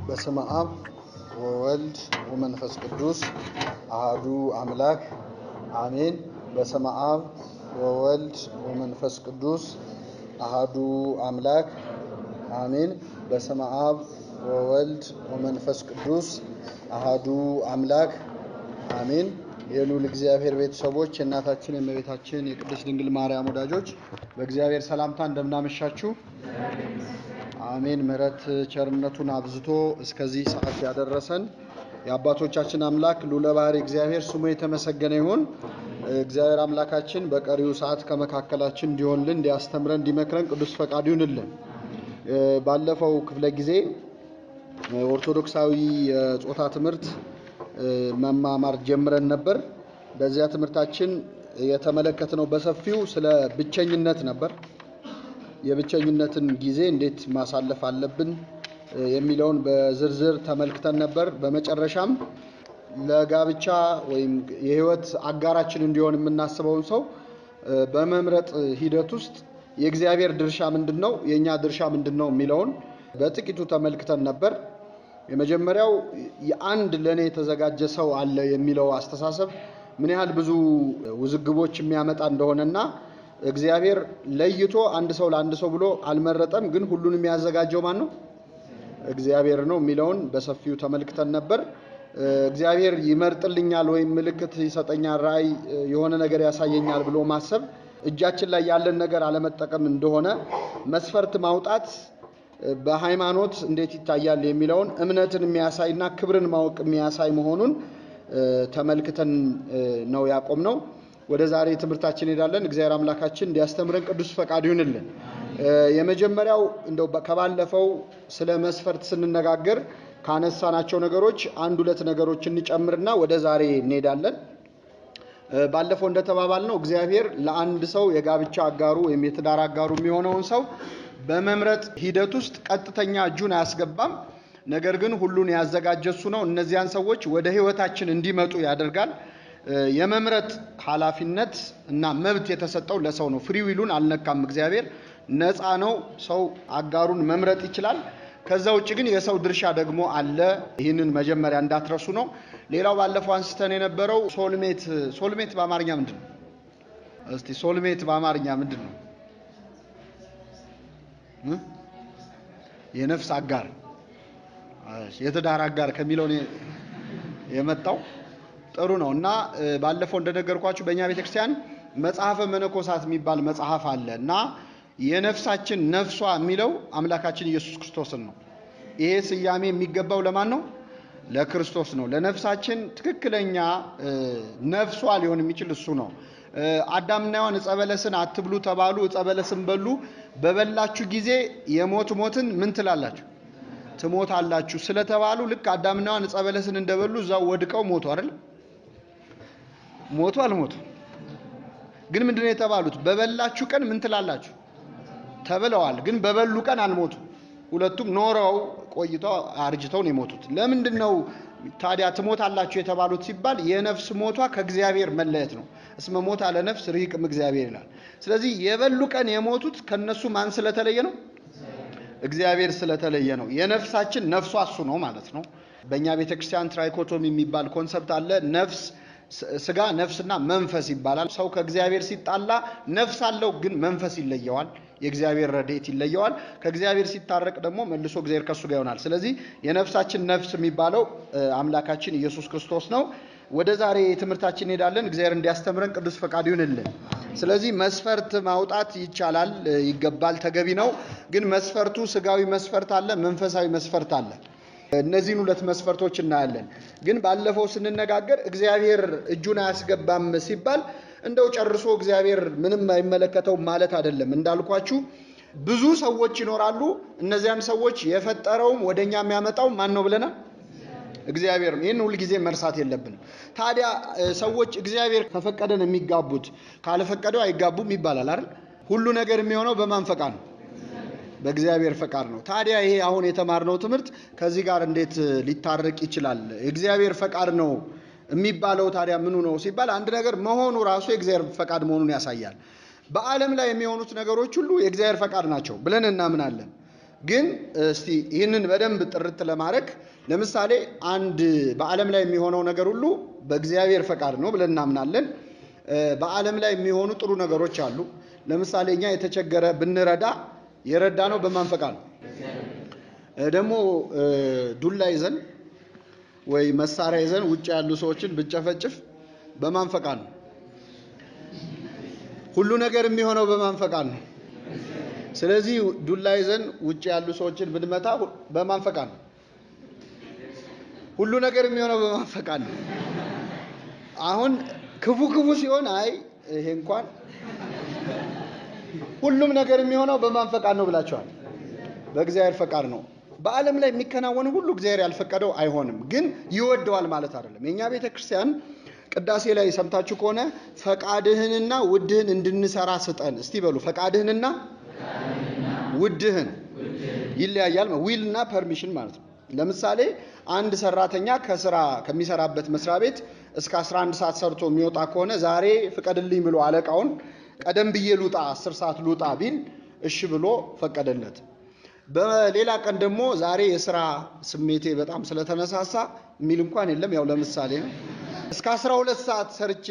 በስመ አብ ወወልድ ወመንፈስ ቅዱስ አሐዱ አምላክ አሜን። በስመ አብ ወወልድ ወመንፈስ ቅዱስ አሐዱ አምላክ አሜን። በስመ አብ ወወልድ ወመንፈስ ቅዱስ አሐዱ አምላክ አሜን። የልዑል እግዚአብሔር ቤተሰቦች፣ የእናታችን የእመቤታችን የቅድስት ድንግል ማርያም ወዳጆች በእግዚአብሔር ሰላምታ እንደምናመሻችሁ አሜን። ምሕረት ቸርነቱን አብዝቶ እስከዚህ ሰዓት ያደረሰን የአባቶቻችን አምላክ ልዑለ ባሕርይ እግዚአብሔር ስሙ የተመሰገነ ይሁን። እግዚአብሔር አምላካችን በቀሪው ሰዓት ከመካከላችን እንዲሆንልን፣ እንዲያስተምረን፣ እንዲመክረን ቅዱስ ፈቃዱ ይሁንልን። ባለፈው ክፍለ ጊዜ ኦርቶዶክሳዊ የጾታ ትምህርት መማማር ጀምረን ነበር። በዚያ ትምህርታችን የተመለከትነው በሰፊው ስለ ብቸኝነት ነበር። የብቸኝነትን ጊዜ እንዴት ማሳለፍ አለብን የሚለውን በዝርዝር ተመልክተን ነበር። በመጨረሻም ለጋብቻ ወይም የህይወት አጋራችን እንዲሆን የምናስበውን ሰው በመምረጥ ሂደት ውስጥ የእግዚአብሔር ድርሻ ምንድነው፣ የኛ ድርሻ ምንድነው የሚለውን በጥቂቱ ተመልክተን ነበር። የመጀመሪያው የአንድ ለኔ የተዘጋጀ ሰው አለ የሚለው አስተሳሰብ ምን ያህል ብዙ ውዝግቦች የሚያመጣ እንደሆነና እግዚአብሔር ለይቶ አንድ ሰው ለአንድ ሰው ብሎ አልመረጠም፣ ግን ሁሉንም የሚያዘጋጀው ማን ነው? እግዚአብሔር ነው የሚለውን በሰፊው ተመልክተን ነበር። እግዚአብሔር ይመርጥልኛል ወይም ምልክት ይሰጠኛል፣ ራእይ የሆነ ነገር ያሳየኛል ብሎ ማሰብ እጃችን ላይ ያለን ነገር አለመጠቀም እንደሆነ፣ መስፈርት ማውጣት በሃይማኖት እንዴት ይታያል የሚለውን እምነትን የሚያሳይና ክብርን ማወቅ የሚያሳይ መሆኑን ተመልክተን ነው ያቆምነው። ወደ ዛሬ ትምህርታችን እንሄዳለን። እግዚአብሔር አምላካችን እንዲያስተምረን ቅዱስ ፈቃዱ ይሁንልን። የመጀመሪያው እንደው ከባለፈው ስለ መስፈርት ስንነጋገር ካነሳናቸው ነገሮች አንድ ሁለት ነገሮች እንጨምርና ወደ ዛሬ እንሄዳለን። ባለፈው እንደተባባልነው እግዚአብሔር ለአንድ ሰው የጋብቻ አጋሩ ወይም የትዳር አጋሩ የሚሆነውን ሰው በመምረጥ ሂደት ውስጥ ቀጥተኛ እጁን አያስገባም። ነገር ግን ሁሉን ያዘጋጀ እሱ ነው። እነዚያን ሰዎች ወደ ህይወታችን እንዲመጡ ያደርጋል። የመምረጥ ኃላፊነት እና መብት የተሰጠው ለሰው ነው። ፍሪ ዊሉን አልነካም። እግዚአብሔር ነፃ ነው። ሰው አጋሩን መምረጥ ይችላል። ከዛ ውጭ ግን የሰው ድርሻ ደግሞ አለ። ይህንን መጀመሪያ እንዳትረሱ ነው። ሌላው ባለፈው አንስተን የነበረው ሶልሜት በአማርኛ ምንድን ነው? እስቲ ሶልሜት በአማርኛ ምንድን ነው? የነፍስ አጋር፣ የትዳር አጋር ከሚለው የመጣው ጥሩ ነው። እና ባለፈው እንደነገርኳችሁ በእኛ ቤተክርስቲያን መጽሐፈ መነኮሳት የሚባል መጽሐፍ አለ እና የነፍሳችን ነፍሷ የሚለው አምላካችን ኢየሱስ ክርስቶስን ነው። ይሄ ስያሜ የሚገባው ለማን ነው? ለክርስቶስ ነው። ለነፍሳችን ትክክለኛ ነፍሷ ሊሆን የሚችል እሱ ነው። አዳምና ሔዋን ዕፀ በለስን አትብሉ ተባሉ፣ ዕፀ በለስን በሉ። በበላችሁ ጊዜ ሞትን ምን ትላላችሁ? ትሞታላችሁ ስለተባሉ ልክ አዳምና ሔዋን ዕፀ በለስን እንደበሉ እዛው ወድቀው ሞቱ አይደል? ሞቱ አልሞቱ? ግን ምንድነው የተባሉት? በበላችሁ ቀን ምን ትላላችሁ ተብለዋል። ግን በበሉ ቀን አልሞቱ። ሁለቱም ኖረው ቆይተው አርጅተው ነው የሞቱት። ለምንድነው ታዲያ ትሞታላችሁ የተባሉት ሲባል የነፍስ ሞቷ ከእግዚአብሔር መለየት ነው። እስመ ሞት አለ ነፍስ ርሂቅም እግዚአብሔር ይላል። ስለዚህ የበሉ ቀን የሞቱት ከነሱ ማን ስለተለየ ነው? እግዚአብሔር ስለተለየ ነው። የነፍሳችን ነፍሷ እሱ ነው ማለት ነው። በእኛ ቤተክርስቲያን ትራይኮቶሚ የሚባል ኮንሰፕት አለ። ነፍስ፣ ስጋ፣ ነፍስና መንፈስ ይባላል። ሰው ከእግዚአብሔር ሲጣላ ነፍስ አለው፣ ግን መንፈስ ይለየዋል። የእግዚአብሔር ረድኤት ይለየዋል። ከእግዚአብሔር ሲታረቅ ደግሞ መልሶ እግዚአብሔር ከሱ ጋር ይሆናል። ስለዚህ የነፍሳችን ነፍስ የሚባለው አምላካችን ኢየሱስ ክርስቶስ ነው። ወደ ዛሬ ትምህርታችን እንሄዳለን። እግዚአብሔር እንዲያስተምረን ቅዱስ ፈቃዱ ይሁንልን። ስለዚህ መስፈርት ማውጣት ይቻላል፣ ይገባል፣ ተገቢ ነው። ግን መስፈርቱ ስጋዊ መስፈርት አለ፣ መንፈሳዊ መስፈርት አለ። እነዚህን ሁለት መስፈርቶች እናያለን። ግን ባለፈው ስንነጋገር እግዚአብሔር እጁን አያስገባም ሲባል እንደው ጨርሶ እግዚአብሔር ምንም አይመለከተው ማለት አይደለም። እንዳልኳችሁ ብዙ ሰዎች ይኖራሉ። እነዚያን ሰዎች የፈጠረውም ወደኛ የሚያመጣው ማን ነው ብለናል? እግዚአብሔር ነው። ይህን ሁል ጊዜ መርሳት የለብንም። ታዲያ ሰዎች እግዚአብሔር ከፈቀደን የሚጋቡት፣ ካልፈቀደው አይጋቡም ይባላል አይደል? ሁሉ ነገር የሚሆነው በማን ፈቃድ ነው? በእግዚአብሔር ፈቃድ ነው። ታዲያ ይሄ አሁን የተማርነው ትምህርት ከዚህ ጋር እንዴት ሊታረቅ ይችላል? የእግዚአብሔር ፈቃድ ነው የሚባለው ታዲያ ምኑ ነው ሲባል አንድ ነገር መሆኑ ራሱ የእግዚአብሔር ፈቃድ መሆኑን ያሳያል። በዓለም ላይ የሚሆኑት ነገሮች ሁሉ የእግዚአብሔር ፈቃድ ናቸው ብለን እናምናለን። ግን እስቲ ይህንን በደንብ ጥርት ለማድረግ ለምሳሌ አንድ በዓለም ላይ የሚሆነው ነገር ሁሉ በእግዚአብሔር ፈቃድ ነው ብለን እናምናለን። በዓለም ላይ የሚሆኑ ጥሩ ነገሮች አሉ። ለምሳሌ እኛ የተቸገረ ብንረዳ የረዳ ነው በማን ፈቃድ ነው? ደግሞ ዱላ ይዘን ወይ መሳሪያ ይዘን ውጭ ያሉ ሰዎችን ብንጨፈጭፍ በማን ፈቃድ ነው? ሁሉ ነገር የሚሆነው በማን ፈቃድ ነው? ስለዚህ ዱላ ይዘን ውጭ ያሉ ሰዎችን ብንመታ በማን ፈቃድ ነው? ሁሉ ነገር የሚሆነው በማን ፈቃድ ነው? አሁን ክፉ ሲሆን አይ ይሄ እንኳን ሁሉም ነገር የሚሆነው በማን ፈቃድ ነው ብላችኋል? በእግዚአብሔር ፈቃድ ነው። በዓለም ላይ የሚከናወነው ሁሉ እግዚአብሔር ያልፈቀደው አይሆንም፣ ግን ይወደዋል ማለት አይደለም። የኛ ቤተክርስቲያን ቅዳሴ ላይ ሰምታችሁ ከሆነ ፈቃድህንና ውድህን እንድንሰራ ስጠን እስቲ በሉ። ፈቃድህንና ውድህን ይለያያል። ዊልና ፐርሚሽን ማለት ነው። ለምሳሌ አንድ ሰራተኛ ከስራ ከሚሰራበት መስሪያ ቤት እስከ 11 ሰዓት ሰርቶ የሚወጣ ከሆነ ዛሬ ፍቀድልኝ ብሎ አለቃውን ቀደም ብዬ ልውጣ 10 ሰዓት ልውጣ ቢል እሺ ብሎ ፈቀደለት። በሌላ ቀን ደግሞ ዛሬ የሥራ ስሜቴ በጣም ስለተነሳሳ የሚል እንኳን የለም፣ ያው ለምሳሌ ነው። እስከ 12 ሰዓት ሰርቼ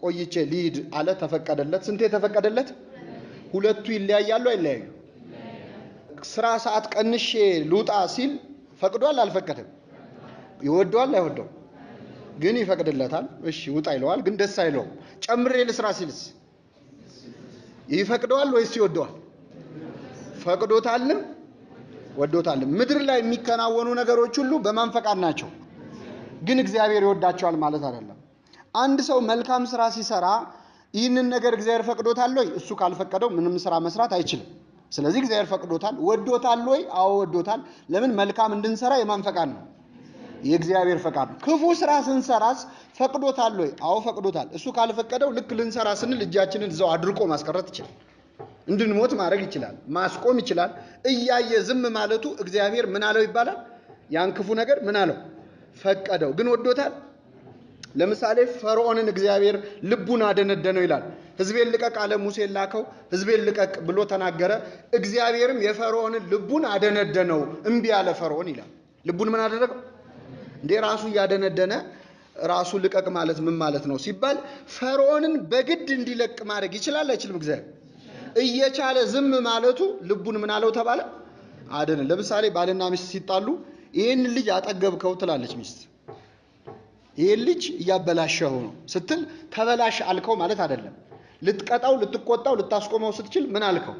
ቆይቼ ሊድ አለ፣ ተፈቀደለት። ስንቴ ተፈቀደለት? ሁለቱ ይለያያሉ አይለያዩ? ስራ ሰዓት ቀንሼ ልውጣ ሲል ፈቅዷል አልፈቀደም? ይወደዋል አይወደው? ግን ይፈቅድለታል። እሺ ውጣ ይለዋል፣ ግን ደስ አይለውም። ጨምሬ ልስራ ሲልስ ይፈቅደዋል ወይስ ይወደዋል? ፈቅዶታልም ወዶታልም። ምድር ላይ የሚከናወኑ ነገሮች ሁሉ በማን ፈቃድ ናቸው? ግን እግዚአብሔር ይወዳቸዋል ማለት አይደለም። አንድ ሰው መልካም ስራ ሲሰራ ይህንን ነገር እግዚአብሔር ፈቅዶታል ወይ? እሱ ካልፈቀደው ምንም ስራ መስራት አይችልም። ስለዚህ እግዚአብሔር ፈቅዶታል። ወዶታል ወይ? አዎ ወዶታል። ለምን? መልካም እንድንሰራ የማን ፈቃድ ነው? የእግዚአብሔር ፈቃድ ነው። ክፉ ስራ ስንሰራስ ፈቅዶታል ወይ? አዎ ፈቅዶታል። እሱ ካልፈቀደው ልክ ልንሰራ ስንል እጃችንን እዛው አድርቆ ማስቀረት ይችላል። እንድንሞት ማድረግ ይችላል። ማስቆም ይችላል። እያየ ዝም ማለቱ እግዚአብሔር ምን አለው ይባላል? ያን ክፉ ነገር ምን አለው? ፈቀደው። ግን ወዶታል? ለምሳሌ ፈርዖንን እግዚአብሔር ልቡን አደነደነው ይላል። ሕዝቤን ልቀቅ አለ። ሙሴን ላከው። ሕዝቤን ልቀቅ ብሎ ተናገረ። እግዚአብሔርም የፈርዖንን ልቡን አደነደነው። እምቢ አለ ፈርዖን ይላል። ልቡን ምን አደረገው እንዴ? ራሱ እያደነደነ ራሱ ልቀቅ ማለት ምን ማለት ነው ሲባል ፈርዖንን በግድ እንዲለቅ ማድረግ ይችላል አይችልም? እግዚአብሔር እየቻለ ዝም ማለቱ ልቡን ምን አለው ተባለ? አደነ። ለምሳሌ ባልና ሚስት ሲጣሉ ይሄን ልጅ አጠገብከው ትላለች ሚስት። ይሄን ልጅ እያበላሸው ነው ስትል ተበላሽ አልከው ማለት አይደለም። ልትቀጣው፣ ልትቆጣው፣ ልታስቆመው ስትችል ምን አልከው?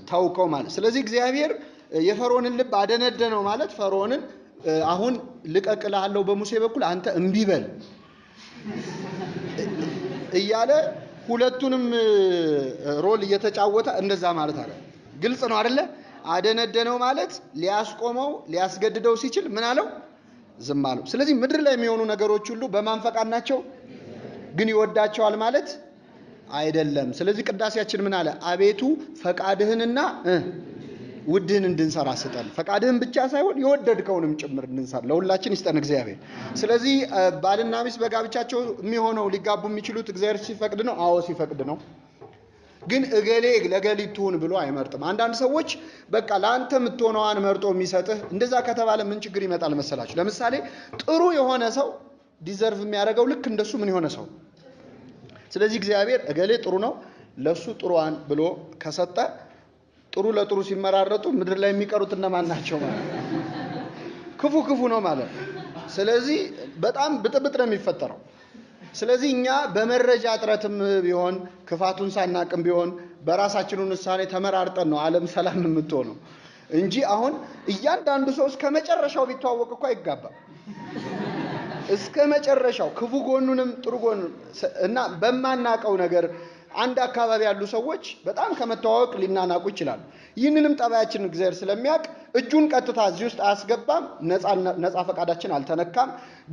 ታውከው ማለት። ስለዚህ እግዚአብሔር የፈርዖንን ልብ አደነደነው ማለት ፈርዖንን አሁን ልቀቅልሃለሁ በሙሴ በኩል አንተ እምቢ በል እያለ ሁለቱንም ሮል እየተጫወተ እንደዛ ማለት አለ። ግልጽ ነው አይደለ? አደነደነው ማለት ሊያስቆመው ሊያስገድደው ሲችል ምን አለው? ዝም አለው። ስለዚህ ምድር ላይ የሚሆኑ ነገሮች ሁሉ በማን ፈቃድ ናቸው? ግን ይወዳቸዋል ማለት አይደለም። ስለዚህ ቅዳሴያችን ምን አለ? አቤቱ ፈቃድህንና ውድህን እንድንሰራ ስጠን። ፈቃድህን ብቻ ሳይሆን የወደድከውንም ጭምር እንድንሰራ ለሁላችን ይስጠን እግዚአብሔር። ስለዚህ ባልና ሚስት በጋብቻቸው የሚሆነው ሊጋቡ የሚችሉት እግዚአብሔር ሲፈቅድ ነው። አዎ ሲፈቅድ ነው። ግን እገሌ ለገሊት ትሁን ብሎ አይመርጥም። አንዳንድ ሰዎች በቃ ለአንተ የምትሆነዋን መርጦ የሚሰጥህ እንደዛ ከተባለ ምን ችግር ይመጣል መሰላችሁ? ለምሳሌ ጥሩ የሆነ ሰው ዲዘርቭ የሚያደርገው ልክ እንደሱ ምን የሆነ ሰው። ስለዚህ እግዚአብሔር እገሌ ጥሩ ነው ለሱ ጥሩዋን ብሎ ከሰጠ ጥሩ ለጥሩ ሲመራረጡ ምድር ላይ የሚቀሩት እነማን ናቸው ማለት ክፉ ነው ማለት። ስለዚህ በጣም ብጥብጥ ነው የሚፈጠረው። ስለዚህ እኛ በመረጃ እጥረትም ቢሆን ክፋቱን ሳናቅም ቢሆን በራሳችን ውሳኔ ተመራርጠን ነው ዓለም ሰላም የምትሆነው እንጂ አሁን እያንዳንዱ ሰው እስከ መጨረሻው ቢተዋወቅ እኮ አይጋባም። እስከ መጨረሻው ክፉ ጎኑንም ጥሩ ጎኑንም እና በማናቀው ነገር አንድ አካባቢ ያሉ ሰዎች በጣም ከመተዋወቅ ሊናናቁ ይችላሉ። ይህንንም ጠባያችን እግዚአብሔር ስለሚያውቅ እጁን ቀጥታ እዚህ ውስጥ አያስገባም። ነፃ ፈቃዳችን አልተነካም።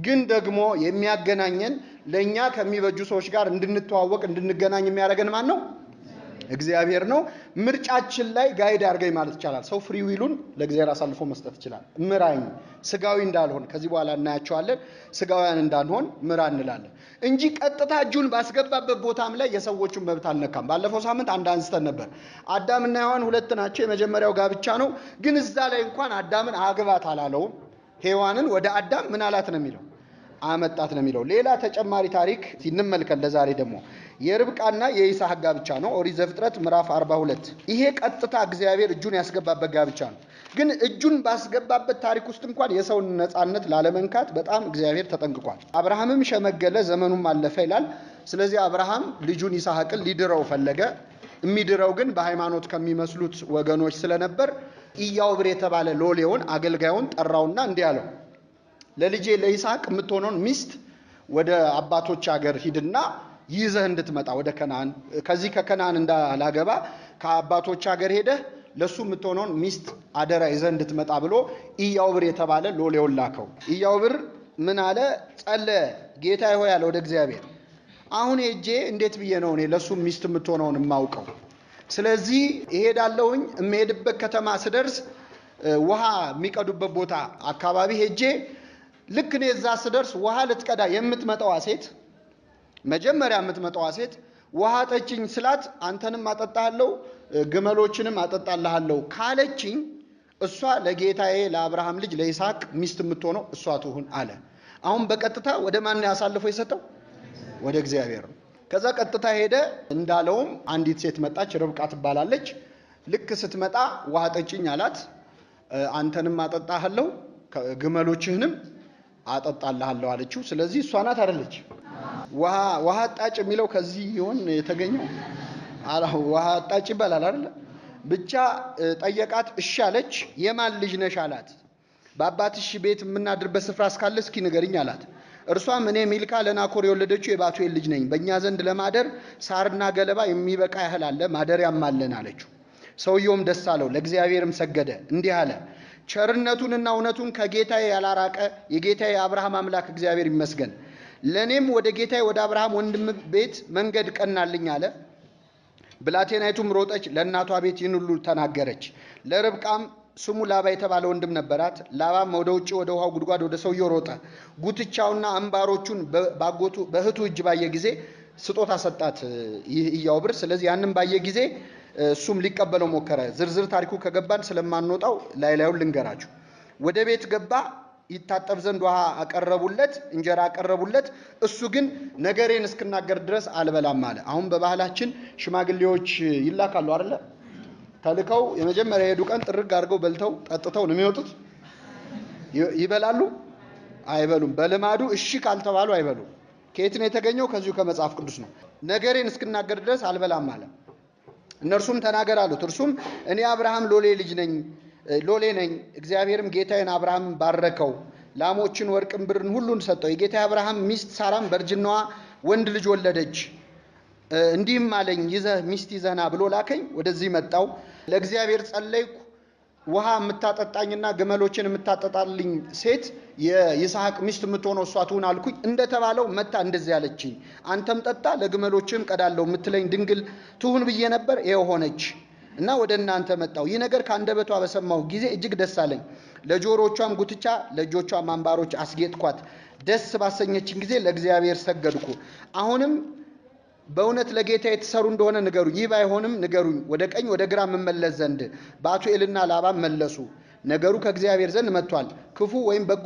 ግን ደግሞ የሚያገናኘን ለኛ ከሚበጁ ሰዎች ጋር እንድንተዋወቅ እንድንገናኝ የሚያደርገን ማን ነው? እግዚአብሔር ነው። ምርጫችን ላይ ጋይድ አድርገኝ ማለት ይቻላል። ሰው ፍሪ ዊሉን ለእግዚአብሔር አሳልፎ መስጠት ይችላል። ምራኝ፣ ስጋዊ እንዳልሆን ከዚህ በኋላ እናያቸዋለን። ስጋውያን እንዳንሆን ምራ እንላለን እንጂ ቀጥታ እጁን ባስገባበት ቦታም ላይ የሰዎቹን መብት አልነካም። ባለፈው ሳምንት አንድ አንስተን ነበር። አዳምና ሔዋን ሁለት ናቸው። የመጀመሪያው ጋብቻ ነው። ግን እዛ ላይ እንኳን አዳምን አግባት አላለውም። ሔዋንን ወደ አዳም ምን አላት ነው የሚለው? አመጣት ነው የሚለው። ሌላ ተጨማሪ ታሪክ እንመልከት። ለዛሬ ደግሞ የርብቃና የይስሐቅ ጋብቻ ነው። ኦሪት ዘፍጥረት ምዕራፍ 42። ይሄ ቀጥታ እግዚአብሔር እጁን ያስገባበት ጋብቻ ነው። ግን እጁን ባስገባበት ታሪክ ውስጥ እንኳን የሰውን ነፃነት ላለመንካት በጣም እግዚአብሔር ተጠንቅቋል። አብርሃምም ሸመገለ፣ ዘመኑም አለፈ ይላል። ስለዚህ አብርሃም ልጁን ይስሐቅን ሊድረው ፈለገ። የሚድረው ግን በሃይማኖት ከሚመስሉት ወገኖች ስለነበር ኢያዕብር የተባለ ሎሌውን አገልጋዩን ጠራውና እንዲህ አለው፣ ለልጄ ለይስሐቅ የምትሆነውን ሚስት ወደ አባቶች ሀገር ሂድና ይዘህ እንድትመጣ ወደ ከነዓን፣ ከዚህ ከከነዓን እንዳላገባ ከአባቶች ሀገር ሄደህ ለሱ የምትሆነውን ሚስት አደራ ይዘህ እንድትመጣ ብሎ ኢያዕብር የተባለ ሎሌውን ላከው። ኢያዕብር ምን አለ? ጸለየ። ጌታዬ ሆይ አለ ወደ እግዚአብሔር፣ አሁን ሄጄ እንዴት ብዬ ነው እኔ ለሱ ሚስት የምትሆነውን የማውቀው? ስለዚህ እሄዳለሁኝ። የምሄድበት ከተማ ስደርስ ውሃ የሚቀዱበት ቦታ አካባቢ ሄጄ ልክ እኔ እዛ ስደርስ ውሃ ልትቀዳ የምትመጣዋ ሴት መጀመሪያ የምትመጣዋ ሴት ውሃ ጠጭኝ ስላት አንተንም አጠጣለሁ ግመሎችንም አጠጣልሃለሁ ካለችኝ እሷ ለጌታዬ ለአብርሃም ልጅ ለይስሐቅ ሚስት የምትሆነው እሷ ትሁን አለ። አሁን በቀጥታ ወደ ማን ያሳልፎ የሰጠው? ወደ እግዚአብሔር ነው። ከዛ ቀጥታ ሄደ። እንዳለውም አንዲት ሴት መጣች፣ ርብቃ ትባላለች። ልክ ስትመጣ ውሃ ጠጭኝ አላት። አንተንም አጠጣለሁ ግመሎችህንም አጠጣልሃለሁ አለችው። ስለዚህ እሷ ናት አይደለች? ውሃ አጣጭ የሚለው ከዚህ ይሆን የተገኘው? ውሃ አጣጭ ይባላል አይደል? ብቻ ጠየቃት፣ እሺ አለች። የማን ልጅ ነሽ አላት። በአባትሽ ቤት የምናድርበት ስፍራ እስካለ እስኪ ንገሪኝ አላት። እርሷም እኔ ሚልካ ለናኮር የወለደችው የባቱኤል ልጅ ነኝ። በእኛ ዘንድ ለማደር ሳርና ገለባ የሚበቃ ያህል አለ፣ ማደሪያም አለን አለችው። ሰውየውም ደስ አለው፣ ለእግዚአብሔርም ሰገደ፣ እንዲህ አለ፣ ቸርነቱንና እውነቱን ከጌታዬ ያላራቀ የጌታዬ አብርሃም አምላክ እግዚአብሔር ይመስገን። ለእኔም ወደ ጌታዬ ወደ አብርሃም ወንድም ቤት መንገድ ቀናልኝ አለ። ብላቴናይቱም ሮጠች፣ ለእናቷ ቤት ይህን ሁሉ ተናገረች። ለርብቃም ስሙ ላባ የተባለ ወንድም ነበራት። ላባም ወደ ውጭ ወደ ውሃው ጉድጓድ ወደ ሰውየው ሮጠ። ጉትቻውና አምባሮቹን ባጎቱ በእህቱ እጅ ባየ ጊዜ ስጦታ ሰጣት ይህ ኢያዕብር። ስለዚህ ያንን ባየ ጊዜ እሱም ሊቀበለው ሞከረ። ዝርዝር ታሪኩ ከገባን ስለማንወጣው ላዩን ልንገራችሁ። ወደ ቤት ገባ። ይታጠብ ዘንድ ውሃ አቀረቡለት፣ እንጀራ አቀረቡለት። እሱ ግን ነገሬን እስክናገር ድረስ አልበላም አለ። አሁን በባህላችን ሽማግሌዎች ይላካሉ አይደለ? ተልከው የመጀመሪያ የሄዱ ቀን ጥርግ አድርገው በልተው ጠጥተው ነው የሚወጡት። ይበላሉ? አይበሉም። በልማዱ እሺ ካልተባሉ አይበሉም። ከየት ነው የተገኘው? ከዚሁ ከመጽሐፍ ቅዱስ ነው። ነገሬን እስክናገር ድረስ አልበላም አለ። እነርሱም ተናገር አሉት። እርሱም እኔ አብርሃም ሎሌ ነኝ። እግዚአብሔርም ጌታዬን አብርሃም ባረከው፣ ላሞችን፣ ወርቅን፣ ብርን ሁሉን ሰጠው። የጌታዬ አብርሃም ሚስት ሳራም በእርጅናዋ ወንድ ልጅ ወለደች። እንዲህም አለኝ፣ ሚስት ይዘህና ብሎ ላከኝ። ወደዚህ መጣው። ለእግዚአብሔር ጸለይኩ። ውሃ የምታጠጣኝና ግመሎችን የምታጠጣልኝ ሴት የይስሐቅ ሚስት የምትሆነው እሷ ትሁን አልኩኝ። እንደተባለው መታ እንደዚህ አለችኝ፣ አንተም ጠጣ ለግመሎችም ቀዳለሁ የምትለኝ ድንግል ትሁን ብዬ ነበር፣ ይኸው ሆነች እና ወደ እናንተ መጣው። ይህ ነገር ከአንደበቷ በሰማሁ ጊዜ እጅግ ደስ አለኝ። ለጆሮቿም ጉትቻ ለእጆቿም አምባሮች አስጌጥኳት። ደስ ባሰኘችን ጊዜ ለእግዚአብሔር ሰገድኩ። አሁንም በእውነት ለጌታ የተሰሩ እንደሆነ ንገሩኝ፣ ይህ ባይሆንም ንገሩኝ፣ ወደ ቀኝ ወደ ግራ መመለስ ዘንድ። ባቱኤልና ላባም መለሱ፣ ነገሩ ከእግዚአብሔር ዘንድ መጥቷል፣ ክፉ ወይም በጎ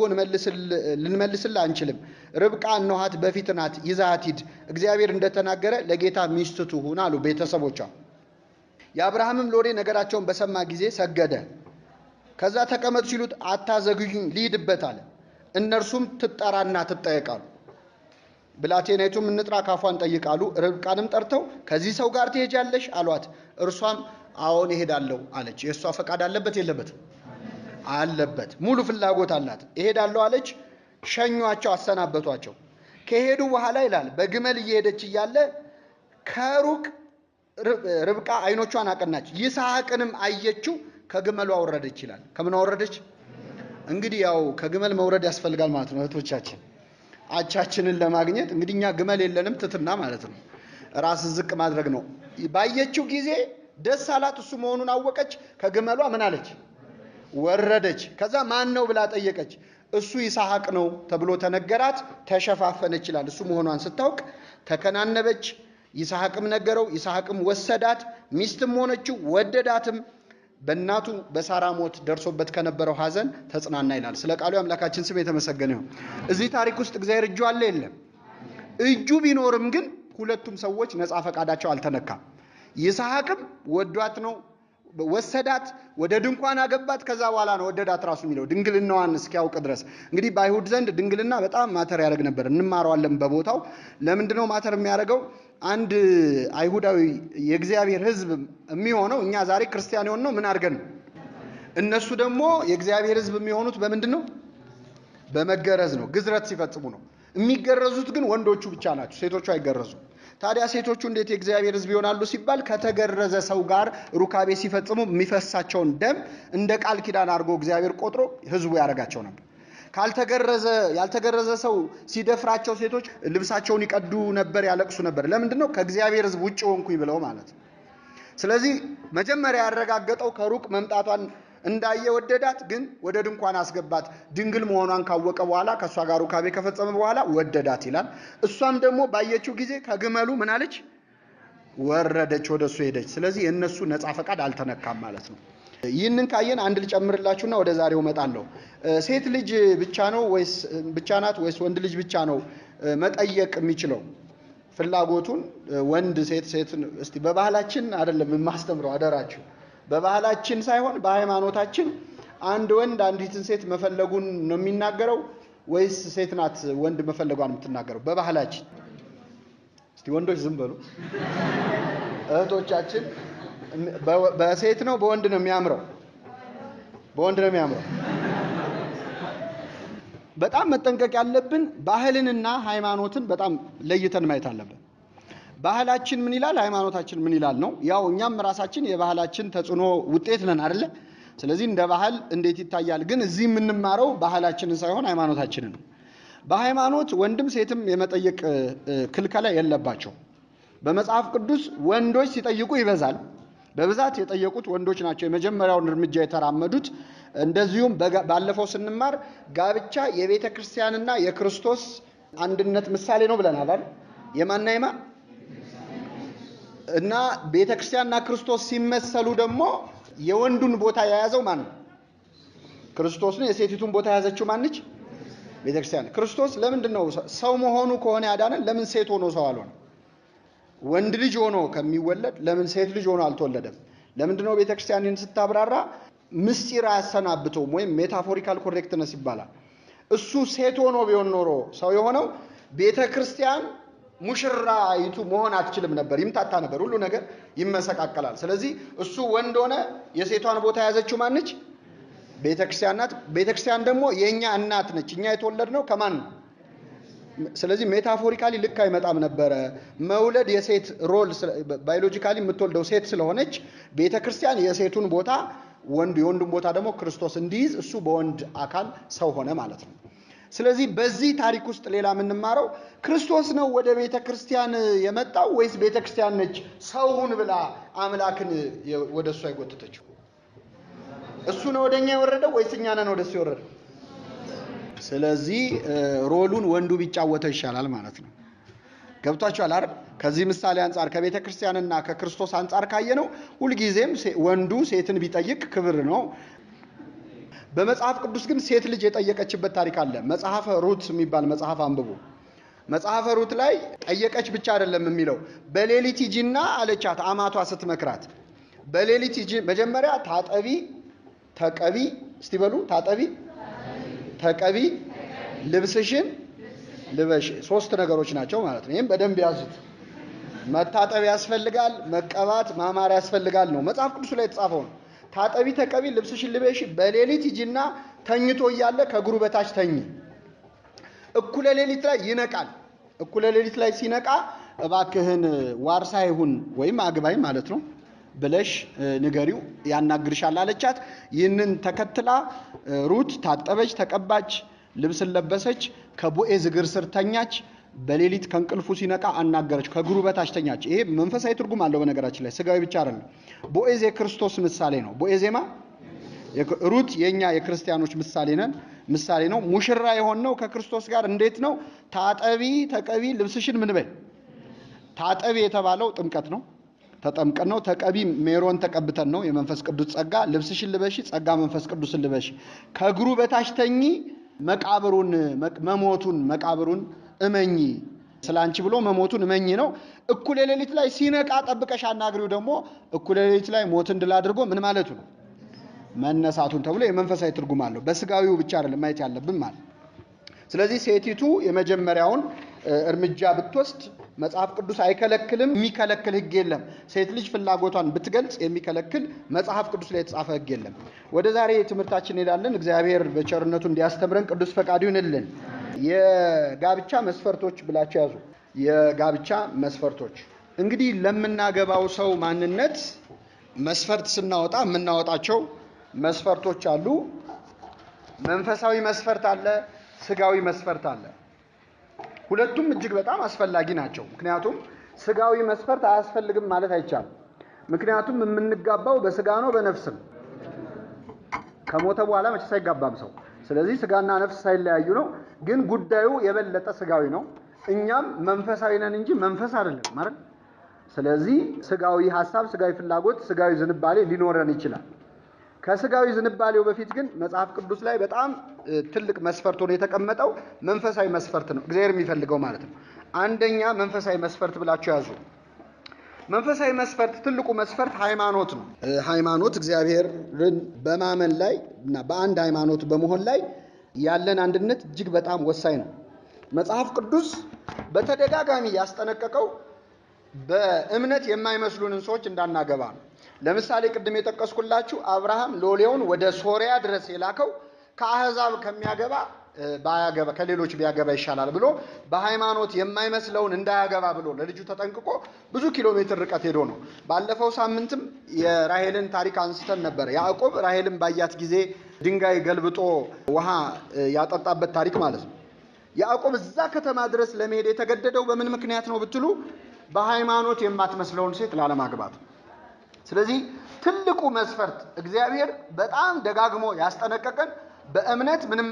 ልንመልስልህ አንችልም። ርብቃ እነኋት በፊት ናት፣ ይዛት ሂድ፣ እግዚአብሔር እንደተናገረ ለጌታ ሚስት ትሁን አሉ ቤተሰቦቿ። የአብርሃምም ሎሌ ነገራቸውን በሰማ ጊዜ ሰገደ። ከዛ ተቀመጡ ሲሉት አታዘግዩኝ ልሂድበት አለ። እነርሱም ትጠራና ትጠየቃሉ። ብላቴናይቱም እንጥራ ካፏን ጠይቃሉ። ርብቃንም ጠርተው ከዚህ ሰው ጋር ትሄጃለሽ አሏት። እርሷም አዎን እሄዳለሁ አለች። የእሷ ፈቃድ አለበት የለበትም? አለበት። ሙሉ ፍላጎት አላት። እሄዳለሁ አለች። ሸኟቸው፣ አሰናበቷቸው። ከሄዱ በኋላ ይላል በግመል እየሄደች እያለ ከሩቅ ርብቃ አይኖቿን አቀናች፣ ይስሐቅንም አየችው፣ ከግመሉ አወረደች ይላል። ከምን አወረደች? እንግዲህ ያው ከግመል መውረድ ያስፈልጋል ማለት ነው እህቶቻችን። አቻችንን ለማግኘት እንግዲህ እኛ ግመል የለንም፣ ትትና ማለት ነው። ራስ ዝቅ ማድረግ ነው። ባየችው ጊዜ ደስ አላት፣ እሱ መሆኑን አወቀች። ከግመሏ ምን አለች? ወረደች። ከዛ ማን ነው ብላ ጠየቀች። እሱ ይስሐቅ ነው ተብሎ ተነገራት። ተሸፋፈነች ይላል። እሱ መሆኗን ስታውቅ ተከናነበች። ይስሐቅም ነገረው። ይስሐቅም ወሰዳት፣ ሚስትም ሆነችው፣ ወደዳትም። በእናቱ በሳራ ሞት ደርሶበት ከነበረው ሐዘን ተጽናና ይላል። ስለ ቃሉ አምላካችን ስም የተመሰገነ ይሁን። እዚህ ታሪክ ውስጥ እግዚአብሔር እጁ አለ የለም? እጁ ቢኖርም ግን ሁለቱም ሰዎች ነፃ ፈቃዳቸው አልተነካም። ይስሐቅም ወዷት ነው ወሰዳት፣ ወደ ድንኳን አገባት። ከዛ በኋላ ነው ወደዳት ራሱ የሚለው ድንግልናዋን እስኪያውቅ ድረስ። እንግዲህ በአይሁድ ዘንድ ድንግልና በጣም ማተር ያደርግ ነበር። እንማረዋለን በቦታው። ለምንድነው ማተር የሚያደርገው? አንድ አይሁዳዊ የእግዚአብሔር ሕዝብ የሚሆነው እኛ ዛሬ ክርስቲያን የሆነው ምን አድርገን ነው? እነሱ ደግሞ የእግዚአብሔር ሕዝብ የሚሆኑት በምንድን ነው? በመገረዝ ነው። ግዝረት ሲፈጽሙ ነው። የሚገረዙት ግን ወንዶቹ ብቻ ናቸው፣ ሴቶቹ አይገረዙም። ታዲያ ሴቶቹ እንዴት የእግዚአብሔር ሕዝብ ይሆናሉ ሲባል ከተገረዘ ሰው ጋር ሩካቤ ሲፈጽሙ የሚፈሳቸውን ደም እንደ ቃል ኪዳን አድርጎ እግዚአብሔር ቆጥሮ ሕዝቡ ያደርጋቸው ነበር። ያልተገረዘ ሰው ሲደፍራቸው ሴቶች ልብሳቸውን ይቀዱ ነበር፣ ያለቅሱ ነበር። ለምንድን ነው? ከእግዚአብሔር ሕዝብ ውጭ ሆንኩኝ ብለው ማለት ነው። ስለዚህ መጀመሪያ ያረጋገጠው ከሩቅ መምጣቷን እንዳየ ወደዳት፣ ግን ወደ ድንኳን አስገባት። ድንግል መሆኗን ካወቀ በኋላ ከእሷ ጋር ሩካቤ ከፈጸመ በኋላ ወደዳት ይላል። እሷም ደግሞ ባየችው ጊዜ ከግመሉ ምን አለች? ወረደች፣ ወደ እሱ ሄደች። ስለዚህ የእነሱ ነፃ ፈቃድ አልተነካም ማለት ነው። ይህንን ካየን አንድ ልጨምርላችሁና ወደ ዛሬው እመጣለሁ። ሴት ልጅ ብቻ ነው ወይስ ብቻ ናት ወይስ ወንድ ልጅ ብቻ ነው መጠየቅ የሚችለው ፍላጎቱን? ወንድ ሴት እስቲ በባህላችን አይደለም የማስተምረው አደራችሁ። በባህላችን ሳይሆን በሃይማኖታችን አንድ ወንድ አንዲትን ሴት መፈለጉን ነው የሚናገረው ወይስ ሴት ናት ወንድ መፈለጓን የምትናገረው? በባህላችን እስቲ ወንዶች ዝም በሉ። እህቶቻችን በሴት ነው በወንድ ነው የሚያምረው? በወንድ ነው የሚያምረው። በጣም መጠንቀቅ ያለብን ባህልንና ሃይማኖትን በጣም ለይተን ማየት አለብን። ባህላችን ምን ይላል፣ ሃይማኖታችን ምን ይላል ነው። ያው እኛም ራሳችን የባህላችን ተጽዕኖ ውጤት ነን አይደለ? ስለዚህ እንደ ባህል እንዴት ይታያል? ግን እዚህ የምንማረው ባህላችንን ሳይሆን ሃይማኖታችንን ነው። በሃይማኖት ወንድም ሴትም የመጠየቅ ክልከላ የለባቸው። በመጽሐፍ ቅዱስ ወንዶች ሲጠይቁ ይበዛል። በብዛት የጠየቁት ወንዶች ናቸው፣ የመጀመሪያውን እርምጃ የተራመዱት። እንደዚሁም ባለፈው ስንማር ጋብቻ የቤተ ክርስቲያንና የክርስቶስ አንድነት ምሳሌ ነው ብለናል አይደል? የማንና የማን እና ቤተ ክርስቲያንና ክርስቶስ ሲመሰሉ ደግሞ የወንዱን ቦታ የያዘው ማን ነው? ክርስቶስ ነው። የሴቲቱን ቦታ የያዘችው ማንች? ቤተ ክርስቲያን። ክርስቶስ ለምንድን ነው ሰው መሆኑ ከሆነ ያዳነን? ለምን ሴት ሆኖ ሰው አልሆነ? ወንድ ልጅ ሆኖ ከሚወለድ ለምን ሴት ልጅ ሆኖ አልተወለደም? ለምንድን ነው ቤተ ክርስቲያንን ስታብራራ ምስጢር አያሰናብተውም? ወይም ሜታፎሪካል ኮሬክትነስ ይባላል። እሱ ሴት ሆኖ ቢሆን ኖሮ ሰው የሆነው ቤተ ክርስቲያን ሙሽራይቱ መሆን አትችልም ነበር፣ ይምታታ ነበር፣ ሁሉ ነገር ይመሰቃቀላል። ስለዚህ እሱ ወንድ ሆነ፣ የሴቷን ቦታ የያዘችው ማንች? ቤተክርስቲያን ናት። ቤተክርስቲያን ደግሞ የኛ እናት ነች። እኛ የተወለድነው ከማን ነው? ስለዚህ ሜታፎሪካሊ ልክ አይመጣም ነበረ። መውለድ የሴት ሮል ባዮሎጂካሊ የምትወልደው ሴት ስለሆነች ቤተክርስቲያን የሴቱን ቦታ ወንድ፣ የወንዱን ቦታ ደግሞ ክርስቶስ እንዲይዝ እሱ በወንድ አካል ሰው ሆነ ማለት ነው። ስለዚህ በዚህ ታሪክ ውስጥ ሌላ የምንማረው ክርስቶስ ነው ወደ ቤተ ክርስቲያን የመጣው ወይስ ቤተ ክርስቲያን ነች ሰውን ብላ አምላክን ወደ እሱ አይጎተተችው? እሱ ነው ወደኛ የወረደው ወይስ እኛ ነን ወደ እሱ የወረደው? ስለዚህ ሮሉን ወንዱ ቢጫወተው ይሻላል ማለት ነው። ገብቷችኋል አይደል? ከዚህ ምሳሌ አንፃር ከቤተ ክርስቲያንና ከክርስቶስ አንፃር ካየነው ሁልጊዜም ወንዱ ሴትን ቢጠይቅ ክብር ነው። በመጽሐፍ ቅዱስ ግን ሴት ልጅ የጠየቀችበት ታሪክ አለ። መጽሐፈ ሩት የሚባል መጽሐፍ አንብቡ። መጽሐፈ ሩት ላይ ጠየቀች ብቻ አይደለም የሚለው፣ በሌሊት ሂጂና አለቻት አማቷ ስትመክራት። በሌሊት ሂጂ፣ መጀመሪያ ታጠቢ ተቀቢ፣ እስቲ በሉ ታጠቢ ተቀቢ፣ ልብስሽን ልበሽ። ሶስት ነገሮች ናቸው ማለት ነው። ይሄም በደንብ ያዙት። መታጠብ ያስፈልጋል፣ መቀባት ማማር ያስፈልጋል ነው መጽሐፍ ቅዱስ ላይ የተጻፈው ነው። ታጠቢ ተቀቢ፣ ልብስሽን ልበሽ፣ በሌሊት ሂጂና ተኝቶ እያለ ከእግሩ በታች ተኝ። እኩለ ሌሊት ላይ ይነቃል። እኩለ ሌሊት ላይ ሲነቃ እባክህን ዋርሳ ይሁን ወይም አግባይ ማለት ነው ብለሽ ንገሪው ያናግርሻል አለቻት። ይህንን ተከትላ ሩት ታጠበች፣ ተቀባች፣ ልብስን ለበሰች፣ ከቦዔዝ እግር ስር ተኛች። በሌሊት ከእንቅልፉ ሲነቃ አናገረች፣ ከእግሩ በታች ተኛች። ይሄ መንፈሳዊ ትርጉም አለው በነገራችን ላይ፣ ስጋዊ ብቻ አይደለም። ቦዔዝ የክርስቶስ ምሳሌ ነው። ቦዔዜማ ሩት የኛ የክርስቲያኖች ምሳሌ ነው። ሙሽራ የሆነው ከክርስቶስ ጋር እንዴት ነው? ታጠቢ ተቀቢ ልብስሽን ምን በይ። ታጠቢ የተባለው ጥምቀት ነው፣ ተጠምቀን ነው። ተቀቢ ሜሮን ተቀብተን ነው፣ የመንፈስ ቅዱስ ጸጋ። ልብስሽን ልበሺ፣ ጸጋ መንፈስ ቅዱስን ልበሺ። ከእግሩ በታች ተኚ፣ መቃብሩን እመኚ፣ ስላንቺ ብሎ መሞቱን እመኚ ነው። እኩለ ሌሊት ላይ ሲነቃ ጠብቀሽ አናግሪው ደግሞ እኩለ ሌሊት ላይ ሞትን ድል አድርጎ ምን ማለቱ ነው? መነሳቱን ተብሎ የመንፈሳዊ ትርጉም አለው። በስጋዊው ብቻ አይደለም ማየት ያለብን ማለት። ስለዚህ ሴቲቱ የመጀመሪያውን እርምጃ ብትወስድ መጽሐፍ ቅዱስ አይከለክልም፣ የሚከለክል ሕግ የለም። ሴት ልጅ ፍላጎቷን ብትገልጽ የሚከለክል መጽሐፍ ቅዱስ ላይ የተጻፈ ሕግ የለም። ወደ ዛሬ ትምህርታችን እንሄዳለን። እግዚአብሔር በቸርነቱ እንዲያስተምረን ቅዱስ ፈቃዱ ይሁንልን። የጋብቻ መስፈርቶች ብላችሁ ያዙ። የጋብቻ መስፈርቶች እንግዲህ ለምናገባው ሰው ማንነት መስፈርት ስናወጣ የምናወጣቸው መስፈርቶች አሉ። መንፈሳዊ መስፈርት አለ፣ ስጋዊ መስፈርት አለ። ሁለቱም እጅግ በጣም አስፈላጊ ናቸው። ምክንያቱም ስጋዊ መስፈርት አያስፈልግም ማለት አይቻልም። ምክንያቱም የምንጋባው በስጋ ነው በነፍስም። ከሞተ በኋላ መቼስ አይጋባም ሰው። ስለዚህ ስጋና ነፍስ ሳይለያዩ ነው። ግን ጉዳዩ የበለጠ ስጋዊ ነው። እኛም መንፈሳዊ ነን እንጂ መንፈስ አይደለም ማለት። ስለዚህ ስጋዊ ሐሳብ፣ ስጋዊ ፍላጎት፣ ስጋዊ ዝንባሌ ሊኖረን ይችላል። ከስጋዊ ዝንባሌው በፊት ግን መጽሐፍ ቅዱስ ላይ በጣም ትልቅ መስፈርት ሆኖ የተቀመጠው መንፈሳዊ መስፈርት ነው፣ እግዚአብሔር የሚፈልገው ማለት ነው። አንደኛ መንፈሳዊ መስፈርት ብላችሁ ያዙ። መንፈሳዊ መስፈርት ትልቁ መስፈርት ሃይማኖት ነው። ሃይማኖት እግዚአብሔርን በማመን ላይ እና በአንድ ሃይማኖት በመሆን ላይ ያለን አንድነት እጅግ በጣም ወሳኝ ነው። መጽሐፍ ቅዱስ በተደጋጋሚ ያስጠነቀቀው በእምነት የማይመስሉንን ሰዎች እንዳናገባ ነው። ለምሳሌ ቅድም የጠቀስኩላችሁ አብርሃም ሎሌውን ወደ ሶሪያ ድረስ የላከው ከአህዛብ ከሚያገባ ባያገባ ከሌሎች ቢያገባ ይሻላል ብሎ በሃይማኖት የማይመስለውን እንዳያገባ ብሎ ለልጁ ተጠንቅቆ ብዙ ኪሎ ሜትር ርቀት ሄዶ ነው። ባለፈው ሳምንትም የራሔልን ታሪክ አንስተን ነበር። ያዕቆብ ራሔልን ባያት ጊዜ ድንጋይ ገልብጦ ውሃ ያጠጣበት ታሪክ ማለት ነው። ያዕቆብ እዛ ከተማ ድረስ ለመሄድ የተገደደው በምን ምክንያት ነው ብትሉ በሃይማኖት የማትመስለውን ሴት ላለማግባት። ስለዚህ ትልቁ መስፈርት እግዚአብሔር በጣም ደጋግሞ ያስጠነቀቀን በእምነት ምንም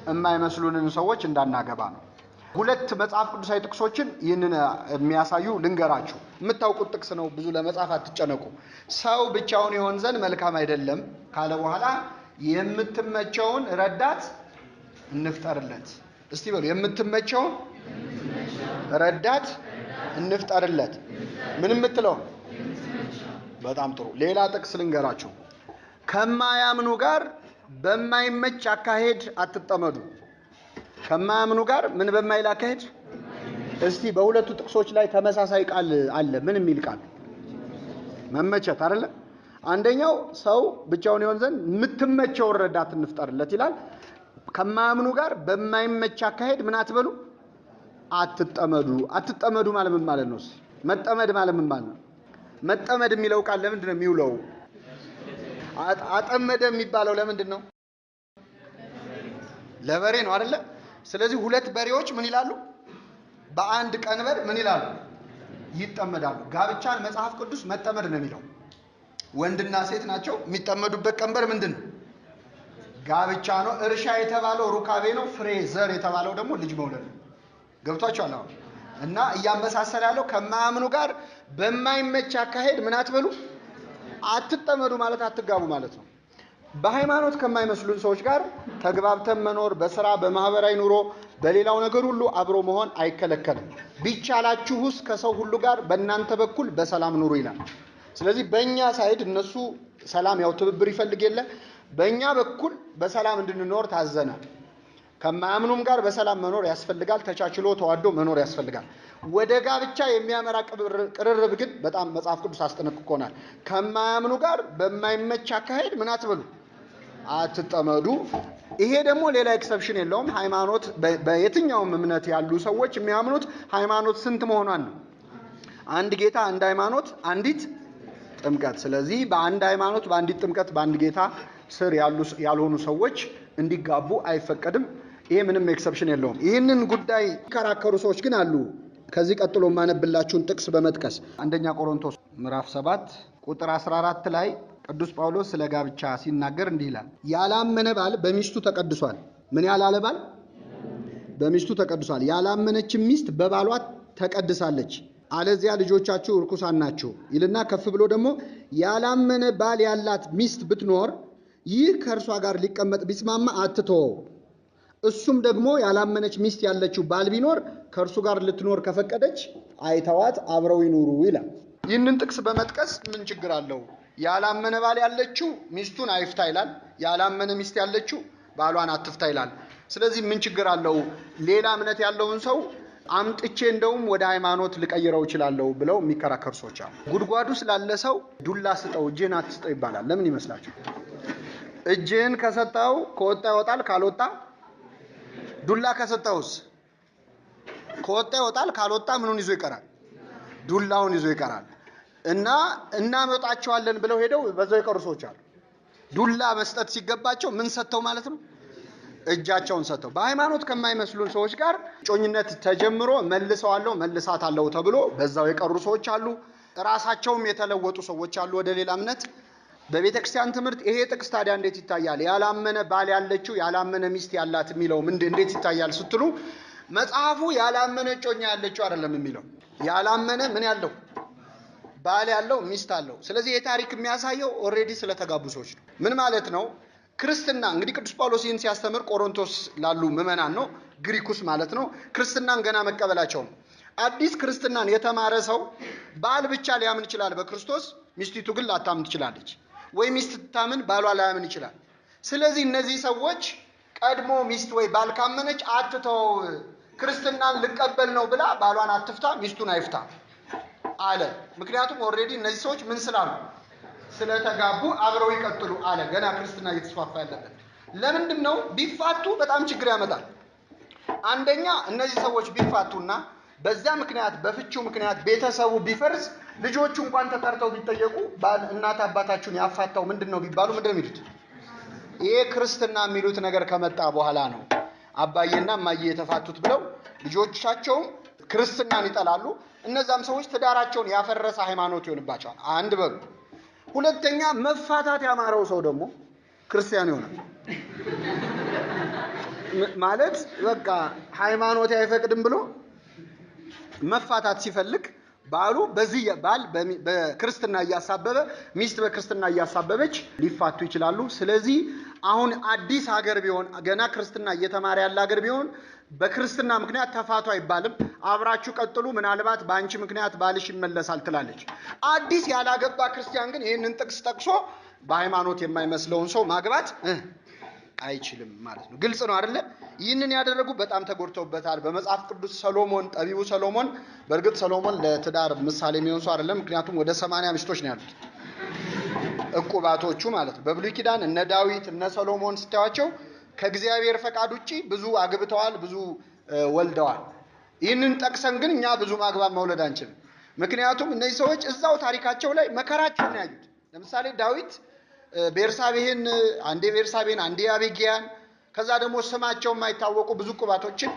የማይመስሉንን ሰዎች እንዳናገባ ነው። ሁለት መጽሐፍ ቅዱሳዊ ጥቅሶችን ይህንን የሚያሳዩ ልንገራችሁ። የምታውቁት ጥቅስ ነው፣ ብዙ ለመጻፍ አትጨነቁ። ሰው ብቻውን ይሆን ዘንድ መልካም አይደለም ካለ በኋላ የምትመቸውን ረዳት እንፍጠርለት። እስቲ በሉ የምትመቸውን ረዳት እንፍጠርለት። ምን የምትለው? በጣም ጥሩ። ሌላ ጥቅስ ልንገራችሁ። ከማያምኑ ጋር በማይመች አካሄድ አትጠመዱ። ከማያምኑ ጋር ምን በማይል አካሄድ? እስቲ በሁለቱ ጥቅሶች ላይ ተመሳሳይ ቃል አለ። ምን የሚል ቃል? መመቸት አይደለ? አንደኛው ሰው ብቻውን ይሆን ዘንድ የምትመቸውን ረዳት እንፍጠርለት ይላል። ከማያምኑ ጋር በማይመች አካሄድ ምን አትበሉ? አትጠመዱ። አትጠመዱ ማለት ምን ማለት ነው? መጠመድ ማለት ምን ማለት ነው? መጠመድ የሚለው ቃል ለምንድን ነው የሚውለው? አጠመደ የሚባለው ለምንድን ነው? ለበሬ ነው አይደለ? ስለዚህ ሁለት በሬዎች ምን ይላሉ? በአንድ ቀንበር ምን ይላሉ? ይጠመዳሉ። ጋብቻን መጽሐፍ ቅዱስ መጠመድ ነው የሚለው። ወንድና ሴት ናቸው። የሚጠመዱበት ቀንበር ምንድን ነው? ጋብቻ ነው። እርሻ የተባለው ሩካቤ ነው። ፍሬ ዘር የተባለው ደግሞ ልጅ መውለድ ነው። ገብቷችኋል አሁን? እና እያመሳሰለ ያለው ከማያምኑ ጋር በማይመች አካሄድ ምን አትበሉ? አትጠመዱ ማለት አትጋቡ ማለት ነው። በሃይማኖት ከማይመስሉን ሰዎች ጋር ተግባብተን መኖር፣ በስራ በማህበራዊ ኑሮ በሌላው ነገር ሁሉ አብሮ መሆን አይከለከልም። ቢቻላችሁስ ከሰው ሁሉ ጋር በእናንተ በኩል በሰላም ኑሩ ይላል። ስለዚህ በእኛ ሳይድ እነሱ ሰላም ያው ትብብር ይፈልግ የለ በእኛ በኩል በሰላም እንድንኖር ታዘናል። ከማያምኑም ጋር በሰላም መኖር ያስፈልጋል። ተቻችሎ ተዋዶ መኖር ያስፈልጋል። ወደ ጋብቻ የሚያመራ ቅርርብ ግን በጣም መጽሐፍ ቅዱስ አስጠነቅቆናል። ከማያምኑ ጋር በማይመች አካሄድ ምን አትበሉ? አትጠመዱ። ይሄ ደግሞ ሌላ ኤክሰፕሽን የለውም። ሃይማኖት በየትኛውም እምነት ያሉ ሰዎች የሚያምኑት ሃይማኖት ስንት መሆኗን ነው? አንድ ጌታ፣ አንድ ሃይማኖት፣ አንዲት ጥምቀት። ስለዚህ በአንድ ሃይማኖት፣ በአንዲት ጥምቀት፣ በአንድ ጌታ ስር ያልሆኑ ሰዎች እንዲጋቡ አይፈቀድም። ይሄ ምንም ኤክሰፕሽን የለውም። ይህንን ጉዳይ ከራከሩ ሰዎች ግን አሉ። ከዚህ ቀጥሎ ማነብላችሁን ጥቅስ በመጥቀስ አንደኛ ቆሮንቶስ ምዕራፍ 7 ቁጥር 14 ላይ ቅዱስ ጳውሎስ ስለ ጋብቻ ሲናገር እንዲህ ይላል፣ ያላመነ ባል በሚስቱ ተቀድሷል። ምን ያላለ ባል በሚስቱ ተቀድሷል። ያላመነችም ሚስት በባሏ ተቀድሳለች፣ አለዚያ ልጆቻችሁ ርኩሳን ናቸው ይልና ከፍ ብሎ ደግሞ ያላመነ ባል ያላት ሚስት ብትኖር ይህ ከእርሷ ጋር ሊቀመጥ ቢስማማ አትተወው። እሱም ደግሞ ያላመነች ሚስት ያለችው ባል ቢኖር ከእርሱ ጋር ልትኖር ከፈቀደች አይተዋት አብረው ይኑሩ ይላል። ይህንን ጥቅስ በመጥቀስ ምን ችግር አለው? ያላመነ ባል ያለችው ሚስቱን አይፍታ ይላል። ያላመነ ሚስት ያለችው ባሏን አትፍታ ይላል። ስለዚህ ምን ችግር አለው? ሌላ እምነት ያለውን ሰው አምጥቼ እንደውም ወደ ሃይማኖት ልቀይረው እችላለሁ ብለው የሚከራከሩ ሰዎች አሉ። ጉድጓዱ ስላለ ሰው ዱላ ስጠው እጅህን አትስጠው ይባላል። ለምን ይመስላችሁ? እጅህን ከሰጠው ከወጣ ይወጣል፣ ካልወጣ ዱላ ከሰጠውስ ከወጣ ይወጣል፣ ካልወጣ ምኑን ይዞ ይቀራል? ዱላውን ይዞ ይቀራል። እና እናመጣቸዋለን ብለው ሄደው በዛው የቀሩ ሰዎች አሉ። ዱላ መስጠት ሲገባቸው ምን ሰጥተው ማለት ነው? እጃቸውን ሰጥተው። በሃይማኖት ከማይመስሉን ሰዎች ጋር ጮኝነት ተጀምሮ መልሰዋለሁ መልሳታለሁ ተብሎ በዛው የቀሩ ሰዎች አሉ። ራሳቸውም የተለወጡ ሰዎች አሉ ወደ ሌላ እምነት። በቤተ ክርስቲያን ትምህርት ይሄ ጥቅስ ታዲያ እንዴት ይታያል? ያላመነ ባል ያለችው ያላመነ ሚስት ያላት የሚለው እንዴት ይታያል ስትሉ መጽሐፉ ያላመነ ጮኛ ያለችው አይደለም የሚለው። ያላመነ ምን ያለው ባል ያለው ሚስት አለው። ስለዚህ የታሪክ የሚያሳየው ኦሬዲ ስለተጋቡ ሰዎች ነው። ምን ማለት ነው? ክርስትና እንግዲህ ቅዱስ ጳውሎስ ይህን ሲያስተምር ቆሮንቶስ ላሉ ምዕመናን ነው፣ ግሪኩስ ማለት ነው። ክርስትናን ገና መቀበላቸው ነው። አዲስ ክርስትናን የተማረ ሰው ባል ብቻ ሊያምን ይችላል በክርስቶስ፣ ሚስቲቱ ግን ላታምን ትችላለች። ወይ ሚስት ታምን ባሏ ላያምን ይችላል። ስለዚህ እነዚህ ሰዎች ቀድሞ ሚስት ወይ ባል ካመነች አትተው፣ ክርስትናን ልቀበል ነው ብላ ባሏን አትፍታ፣ ሚስቱን አይፍታ አለ። ምክንያቱም ኦሬዲ እነዚህ ሰዎች ምን ስላሉ ስለተጋቡ አብረው ይቀጥሉ አለ። ገና ክርስትና እየተስፋፋ ያለበት ለምንድን ነው? ቢፋቱ በጣም ችግር ያመጣል። አንደኛ እነዚህ ሰዎች ቢፋቱና በዛ ምክንያት በፍቺው ምክንያት ቤተሰቡ ቢፈርስ ልጆቹ እንኳን ተጠርተው ቢጠየቁ እናት አባታችሁን ያፋታው ምንድነው ቢባሉ ምንድነው የሚሉት? ይሄ ክርስትና የሚሉት ነገር ከመጣ በኋላ ነው አባዬና እማዬ የተፋቱት ብለው ልጆቻቸው ክርስትናን ይጠላሉ። እነዛም ሰዎች ትዳራቸውን ያፈረሰ ሃይማኖት ይሆንባቸዋል። አንድ በሉ። ሁለተኛ መፋታት ያማረው ሰው ደግሞ ክርስቲያን ይሆናል። ማለት በቃ ሃይማኖት አይፈቅድም ብሎ መፋታት ሲፈልግ ባሉ በዚህ ባል በክርስትና እያሳበበ ሚስት በክርስትና እያሳበበች ሊፋቱ ይችላሉ። ስለዚህ አሁን አዲስ ሀገር ቢሆን ገና ክርስትና እየተማረ ያለ ሀገር ቢሆን በክርስትና ምክንያት ተፋቱ አይባልም። አብራችሁ ቀጥሉ፣ ምናልባት በአንቺ ምክንያት ባልሽ ይመለሳል ትላለች። አዲስ ያላገባ ክርስቲያን ግን ይህንን ጥቅስ ጠቅሶ በሃይማኖት የማይመስለውን ሰው ማግባት አይችልም ማለት ነው። ግልጽ ነው አይደለ? ይህንን ያደረጉ በጣም ተጎድተውበታል። በመጽሐፍ ቅዱስ ሰሎሞን፣ ጠቢቡ ሰሎሞን፣ በእርግጥ ሰሎሞን ለትዳር ምሳሌ የሚሆን ሰው አይደለም። ምክንያቱም ወደ 80 ሚስቶች ነው ያሉት ዕቁባቶቹ ማለት ነው። በብሉይ ኪዳን እነ ዳዊት እነ ሰሎሞን ስታዩዋቸው ከእግዚአብሔር ፈቃድ ውጪ ብዙ አግብተዋል፣ ብዙ ወልደዋል። ይህንን ጠቅሰን ግን እኛ ብዙ ማግባት መውለድ አንችልም። ምክንያቱም እነዚህ ሰዎች እዛው ታሪካቸው ላይ መከራቸውን ያዩት። ለምሳሌ ዳዊት ቤርሳቤህን አንዴ ቤርሳቤህን አንዴ አቤጊያን ከዛ ደግሞ ስማቸው የማይታወቁ ብዙ ቁባቶችን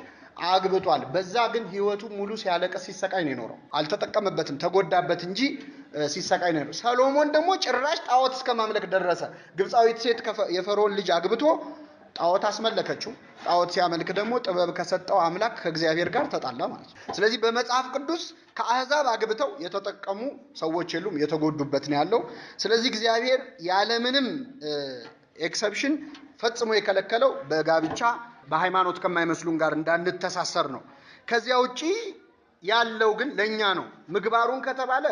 አግብቷል። በዛ ግን ህይወቱ ሙሉ ሲያለቅስ ሲሰቃይ ነው የኖረው። አልተጠቀመበትም፣ ተጎዳበት እንጂ ሲሰቃይ ነው። ሰሎሞን ደግሞ ጭራሽ ጣዖት እስከ ማምለክ ደረሰ። ግብፃዊት ሴት የፈርዖን ልጅ አግብቶ ጣዖት አስመለከችው። ጣዖት ሲያመልክ ደግሞ ጥበብ ከሰጠው አምላክ ከእግዚአብሔር ጋር ተጣላ ማለት ነው። ስለዚህ በመጽሐፍ ቅዱስ ከአህዛብ አግብተው የተጠቀሙ ሰዎች የሉም፣ የተጎዱበት ነው ያለው። ስለዚህ እግዚአብሔር ያለምንም ኤክሰፕሽን ፈጽሞ የከለከለው በጋብቻ በሃይማኖት ከማይመስሉን ጋር እንዳንተሳሰር ነው። ከዚያ ውጪ ያለው ግን ለኛ ነው። ምግባሩን ከተባለ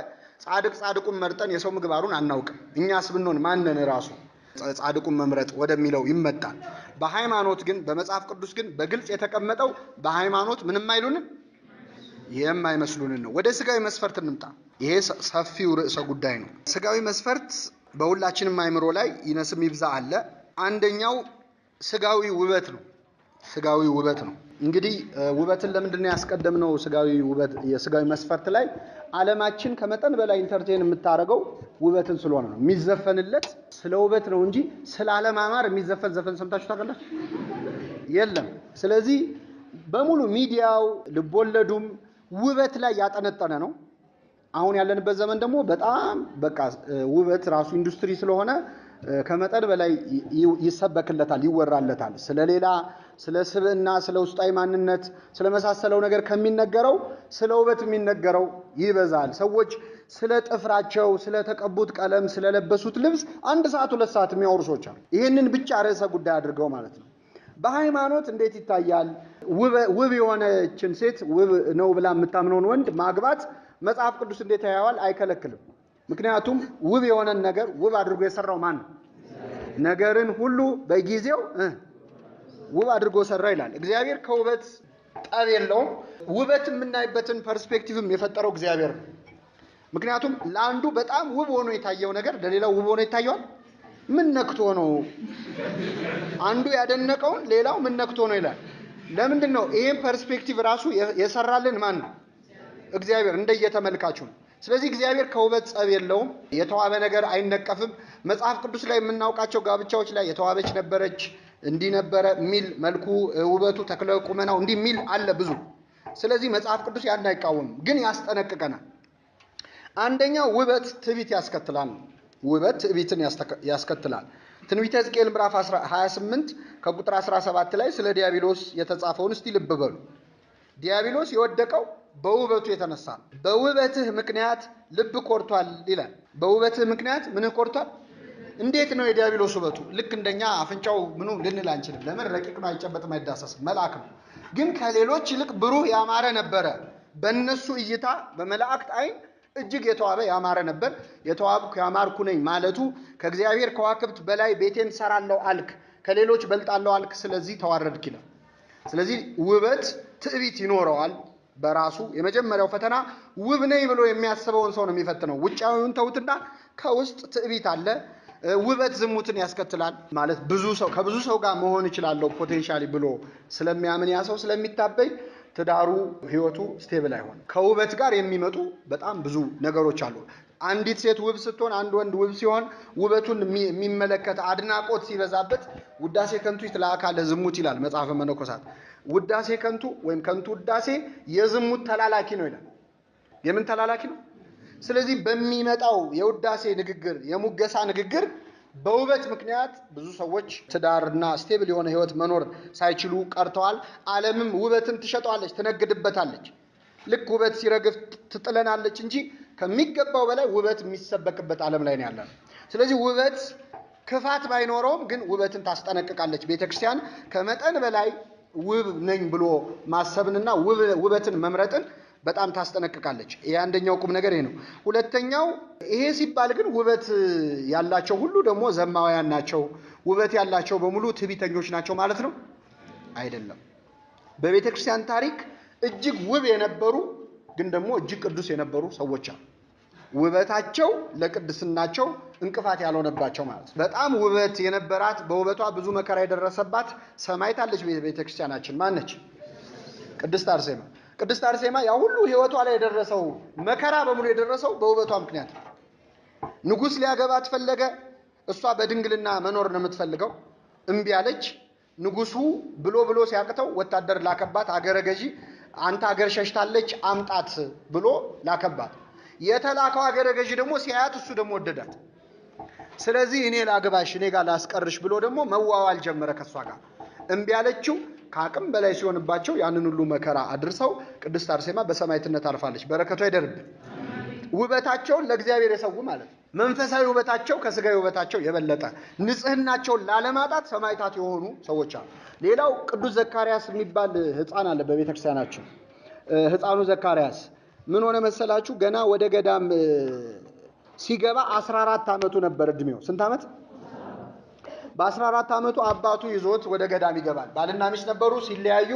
ጻድቁን መርጠን የሰው ምግባሩን አናውቅም። እኛስ ብንሆን ማንን ራሱ ጻድቁን መምረጥ ወደሚለው ይመጣል። በሃይማኖት ግን በመጽሐፍ ቅዱስ ግን በግልጽ የተቀመጠው በሃይማኖት ምንም አይሉንም የማይመስሉንን ነው። ወደ ስጋዊ መስፈርት እንምጣ። ይሄ ሰፊው ርዕሰ ጉዳይ ነው። ስጋዊ መስፈርት በሁላችንም አእምሮ ላይ ይነስም ይብዛ አለ። አንደኛው ስጋዊ ውበት ነው። ስጋዊ ውበት ነው። እንግዲህ ውበትን ለምንድን ነው ያስቀደምነው? ስጋዊ ውበት የስጋዊ መስፈርት ላይ ዓለማችን ከመጠን በላይ ኢንተርቴን የምታረገው ውበትን ስለሆነ ነው። የሚዘፈንለት ስለ ውበት ነው እንጂ ስለ አለማማር የሚዘፈን ዘፈን ሰምታችሁ ታውቃላችሁ? የለም። ስለዚህ በሙሉ ሚዲያው ልቦለዱም ውበት ላይ ያጠነጠነ ነው። አሁን ያለንበት ዘመን ደግሞ በጣም በቃ ውበት ራሱ ኢንዱስትሪ ስለሆነ ከመጠን በላይ ይሰበክለታል፣ ይወራለታል። ስለሌላ ስለ ስብዕና፣ ስለ ውስጣዊ ማንነት፣ ስለመሳሰለው ነገር ከሚነገረው ስለ ውበት የሚነገረው ይበዛል። ሰዎች ስለ ጥፍራቸው፣ ስለ ተቀቡት ቀለም፣ ስለለበሱት ልብስ 1 ሰዓት 2 ሰዓት የሚያወሩ ሰዎች አሉ። ይህንን ብቻ ርዕሰ ጉዳይ አድርገው ማለት ነው። በሃይማኖት እንዴት ይታያል? ውብ የሆነችን ሴት ውብ ነው ብላ የምታምነውን ወንድ ማግባት መጽሐፍ ቅዱስ እንዴት ያያዋል? አይከለክልም። ምክንያቱም ውብ የሆነን ነገር ውብ አድርጎ የሰራው ማን ነው? ነገርን ሁሉ በጊዜው ውብ አድርጎ ሰራ ይላል። እግዚአብሔር ከውበት ጠብ የለውም። ውበት የምናይበትን ፐርስፔክቲቭም የፈጠረው እግዚአብሔር ነው። ምክንያቱም ለአንዱ በጣም ውብ ሆኖ የታየው ነገር ለሌላው ውብ ሆኖ ይታየዋል። ምን ነክቶ ነው? አንዱ ያደነቀውን ሌላው ምን ነክቶ ነው ይላል። ለምንድን ነው? ይሄን ፐርስፔክቲቭ ራሱ የሰራልን ማን ነው? እግዚአብሔር እንደየተመልካቹ ነው። ስለዚህ እግዚአብሔር ከውበት ጸብ የለውም። የተዋበ ነገር አይነቀፍም። መጽሐፍ ቅዱስ ላይ የምናውቃቸው ጋብቻዎች ላይ የተዋበች ነበረች፣ እንዲህ ነበረ የሚል መልኩ፣ ውበቱ፣ ተክለ ቁመናው እንዲህ የሚል አለ ብዙ። ስለዚህ መጽሐፍ ቅዱስ ያን አይቃወምም፣ ግን ያስጠነቅቀናል። አንደኛው ውበት ትዕቢት ያስከትላል። ውበት ትዕቢትን ያስከትላል። ትንቢተ ሕዝቅኤል ምዕራፍ 28 ከቁጥር 17 ላይ ስለ ዲያብሎስ የተጻፈውን እስቲ ልብ በሉ። ዲያብሎስ የወደቀው በውበቱ የተነሳ ነው። በውበትህ ምክንያት ልብ ኮርቷል ይላል። በውበትህ ምክንያት ምንህ ኮርቷል? እንዴት ነው የዲያብሎስ ውበቱ? ልክ እንደኛ አፍንጫው ምኑ ልንል አንችልም። ለምን? ረቂቅ ነው፣ አይጨበጥም፣ አይዳሰስም፣ መልአክ ነው። ግን ከሌሎች ይልቅ ብሩህ ያማረ ነበረ። በእነሱ እይታ፣ በመላእክት አይን እጅግ የተዋበ ያማረ ነበር። የተዋብኩ ያማርኩ ነኝ ማለቱ ከእግዚአብሔር ከዋክብት በላይ ቤቴን ሰራለሁ አልክ፣ ከሌሎች በልጣለሁ አልክ፣ ስለዚህ ተዋረድክ ይላል። ስለዚህ ውበት ትዕቢት ይኖረዋል በራሱ። የመጀመሪያው ፈተና ውብ ነኝ ብሎ የሚያስበውን ሰው ነው የሚፈትነው። ውጫዊውን ተውትና ከውስጥ ትዕቢት አለ። ውበት ዝሙትን ያስከትላል። ማለት ከብዙ ሰው ጋር መሆን እችላለሁ ፖቴንሻሊ ብሎ ስለሚያምን ያ ሰው ስለሚታበይ ትዳሩ ህይወቱ ስቴብል አይሆንም። ከውበት ጋር የሚመጡ በጣም ብዙ ነገሮች አሉ። አንዲት ሴት ውብ ስትሆን፣ አንድ ወንድ ውብ ሲሆን ውበቱን የሚመለከት አድናቆት ሲበዛበት ውዳሴ ከንቱ ይትለአካ ለዝሙት ይላል መጽሐፈ መነኮሳት። ውዳሴ ከንቱ ወይም ከንቱ ውዳሴ የዝሙት ተላላኪ ነው ይላል። የምን ተላላኪ ነው? ስለዚህ በሚመጣው የውዳሴ ንግግር፣ የሙገሳ ንግግር በውበት ምክንያት ብዙ ሰዎች ትዳርና ስቴብል የሆነ ህይወት መኖር ሳይችሉ ቀርተዋል። ዓለምም ውበትን ትሸጠዋለች፣ ትነግድበታለች። ልክ ውበት ሲረግፍ ትጥለናለች እንጂ ከሚገባው በላይ ውበት የሚሰበክበት ዓለም ላይ ነው ያለነው። ስለዚህ ውበት ክፋት ባይኖረውም ግን ውበትን ታስጠነቅቃለች ቤተክርስቲያን። ከመጠን በላይ ውብ ነኝ ብሎ ማሰብንና ውበትን መምረጥን በጣም ታስጠነቅቃለች። ይሄ አንደኛው ቁም ነገር ይሄ ነው። ሁለተኛው ይሄ ሲባል ግን ውበት ያላቸው ሁሉ ደግሞ ዘማውያን ናቸው፣ ውበት ያላቸው በሙሉ ትዕቢተኞች ናቸው ማለት ነው አይደለም። በቤተ ክርስቲያን ታሪክ እጅግ ውብ የነበሩ ግን ደግሞ እጅግ ቅዱስ የነበሩ ሰዎች አሉ። ውበታቸው ለቅድስናቸው እንቅፋት ያልሆነባቸው ማለት ነው። በጣም ውበት የነበራት በውበቷ ብዙ መከራ የደረሰባት ሰማዕት አለች ቤተ ክርስቲያናችን። ማነች? ቅድስት አርሴማ። ቅድስት አርሴማ ያ ሁሉ ህይወቷ ላይ የደረሰው መከራ በሙሉ የደረሰው በውበቷ ምክንያት። ንጉሥ ሊያገባት ፈለገ። እሷ በድንግልና መኖር ነው የምትፈልገው። እምቢ አለች። ንጉሱ ብሎ ሲያቅተው ወታደር ላከባት። አገረ ገዢ አንተ አገር ሸሽታለች አምጣት ብሎ ላከባት። የተላከው አገረ ገዢ ደግሞ ሲያያት እሱ ደግሞ ወደዳት። ስለዚህ እኔ ላግባሽ፣ እኔ ጋር ላስቀርሽ ብሎ ደግሞ መዋዋል ጀመረ ከሷ ጋር። እምቢ አለችው። ከአቅም በላይ ሲሆንባቸው ያንን ሁሉ መከራ አድርሰው ቅድስት አርሴማ በሰማዕትነት አልፋለች። በረከቷ ይደርብን። ውበታቸውን ለእግዚአብሔር የሰው ማለት ነው። መንፈሳዊ ውበታቸው ከስጋዊ ውበታቸው የበለጠ ንጽህናቸውን ላለማጣት ሰማዕታት የሆኑ ሰዎች አሉ። ሌላው ቅዱስ ዘካርያስ የሚባል ሕፃን አለ በቤተክርስቲያናችን። ሕፃኑ ዘካርያስ ምን ሆነ መሰላችሁ? ገና ወደ ገዳም ሲገባ 14 ዓመቱ ነበር እድሜው። ስንት ዓመት? በ14 ዓመቱ አባቱ ይዞት ወደ ገዳም ይገባል። ባልና ሚስት ነበሩ። ሲለያዩ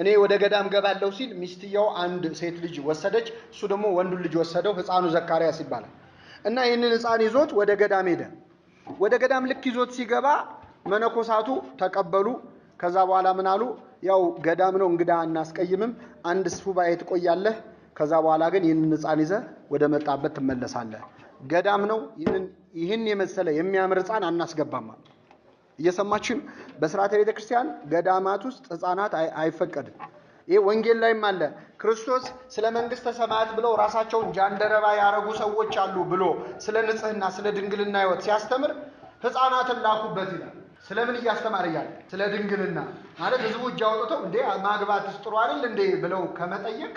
እኔ ወደ ገዳም ገባለሁ ሲል ሚስትየው አንድ ሴት ልጅ ወሰደች፣ እሱ ደግሞ ወንዱን ልጅ ወሰደው። ሕፃኑ ዘካርያስ ይባላል። እና ይህንን ሕፃን ይዞት ወደ ገዳም ሄደ። ወደ ገዳም ልክ ይዞት ሲገባ መነኮሳቱ ተቀበሉ። ከዛ በኋላ ምን አሉ? ያው ገዳም ነው እንግዳ እናስቀይምም፣ አንድ ሱባኤ ትቆያለህ፣ ከዛ በኋላ ግን ይህንን ሕፃን ይዘህ ወደ መጣበት ትመለሳለህ። ገዳም ነው፣ ይህን የመሰለ የሚያምር ሕፃን አናስገባም። እየሰማችን በሥርዓተ ቤተክርስቲያን ገዳማት ውስጥ ሕፃናት አይፈቀድም። ይሄ ወንጌል ላይም አለ። ክርስቶስ ስለ መንግስተ ሰማያት ብለው ራሳቸውን ጃንደረባ ያረጉ ሰዎች አሉ ብሎ ስለ ንጽህና ስለ ድንግልና ሕይወት ሲያስተምር ሕፃናትን ላኩበት ይላል። ስለምን እያስተማረ ያለ? ስለ ድንግልና ማለት ህዝቡ እጅ አውጥተው እንዴ ማግባትስ ጥሩ አይደል እንዴ ብለው ከመጠየቅ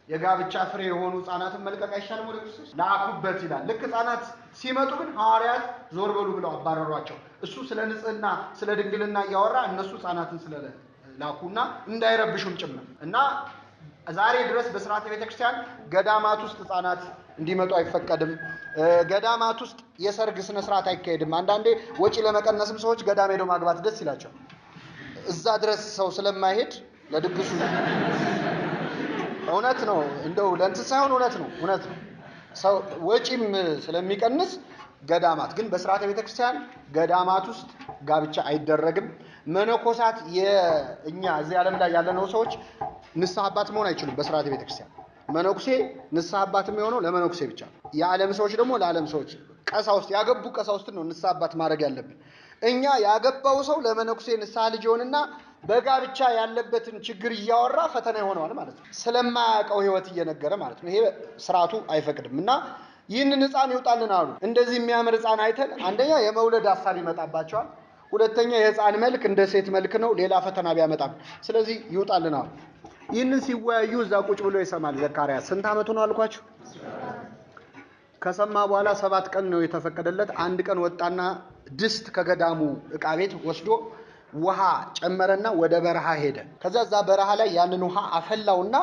የጋብቻ ፍሬ የሆኑ ሕፃናትን መልቀቅ አይሻልም? ወደ ክርስቶስ ላኩበት ይላል። ልክ ሕፃናት ሲመጡ ግን ሐዋርያት ዞር በሉ ብለው አባረሯቸው። እሱ ስለ ንጽህና ስለ ድንግልና እያወራ እነሱ ሕፃናትን ላኩና እንዳይረብሹም ጭምር እና ዛሬ ድረስ በሥርዓተ ቤተክርስቲያን ገዳማት ውስጥ ሕፃናት እንዲመጡ አይፈቀድም። ገዳማት ውስጥ የሰርግ ስነ ስርዓት አይካሄድም። አንዳንዴ ወጪ ለመቀነስም ሰዎች ገዳም ሄደው ማግባት ደስ ይላቸው። እዛ ድረስ ሰው ስለማይሄድ ለድግሱ እውነት ነው፣ እንደው ለእንትን ሳይሆን እውነት ነው ሰው ወጪም ስለሚቀንስ ገዳማት ግን በሥርዓተ ቤተክርስቲያን ገዳማት ውስጥ ጋብቻ አይደረግም። መነኮሳት የእኛ እዚህ ዓለም ላይ ያለነው ሰዎች ንስሐ አባት መሆን አይችሉም። በሥርዓተ ቤተክርስቲያን መነኩሴ ንስሐ አባት የሚሆነው ለመነኩሴ ብቻ። የዓለም ሰዎች ደግሞ ለዓለም ሰዎች ቀሳውስት ያገቡ ቀሳውስትን ነው ንስሐ አባት ማድረግ ያለብን። እኛ ያገባው ሰው ለመነኩሴ ንስሐ ልጅ ይሆንና በጋብቻ ያለበትን ችግር እያወራ ፈተና ይሆነዋል ማለት ነው። ስለማያውቀው ሕይወት እየነገረ ማለት ነው። ይሄ ስርዓቱ አይፈቅድም እና ይህንን ሕፃን ይውጣልን አሉ። እንደዚህ የሚያምር ሕፃን አይተን አንደኛ የመውለድ ሐሳብ ይመጣባቸዋል። ሁለተኛ የሕፃን መልክ እንደ ሴት መልክ ነው፣ ሌላ ፈተና ቢያመጣም ስለዚህ ይውጣልን አሉ። ይህንን ሲወያዩ እዛ ቁጭ ብሎ ይሰማል ዘካርያስ። ስንት ዓመቱ ነው አልኳችሁ? ከሰማ በኋላ 7 ቀን ነው የተፈቀደለት። አንድ ቀን ወጣና ድስት ከገዳሙ ዕቃ ቤት ወስዶ ውሃ ጨመረና ወደ በረሃ ሄደ። ከዛ እዛ በረሃ ላይ ያንን ውሃ አፈላውና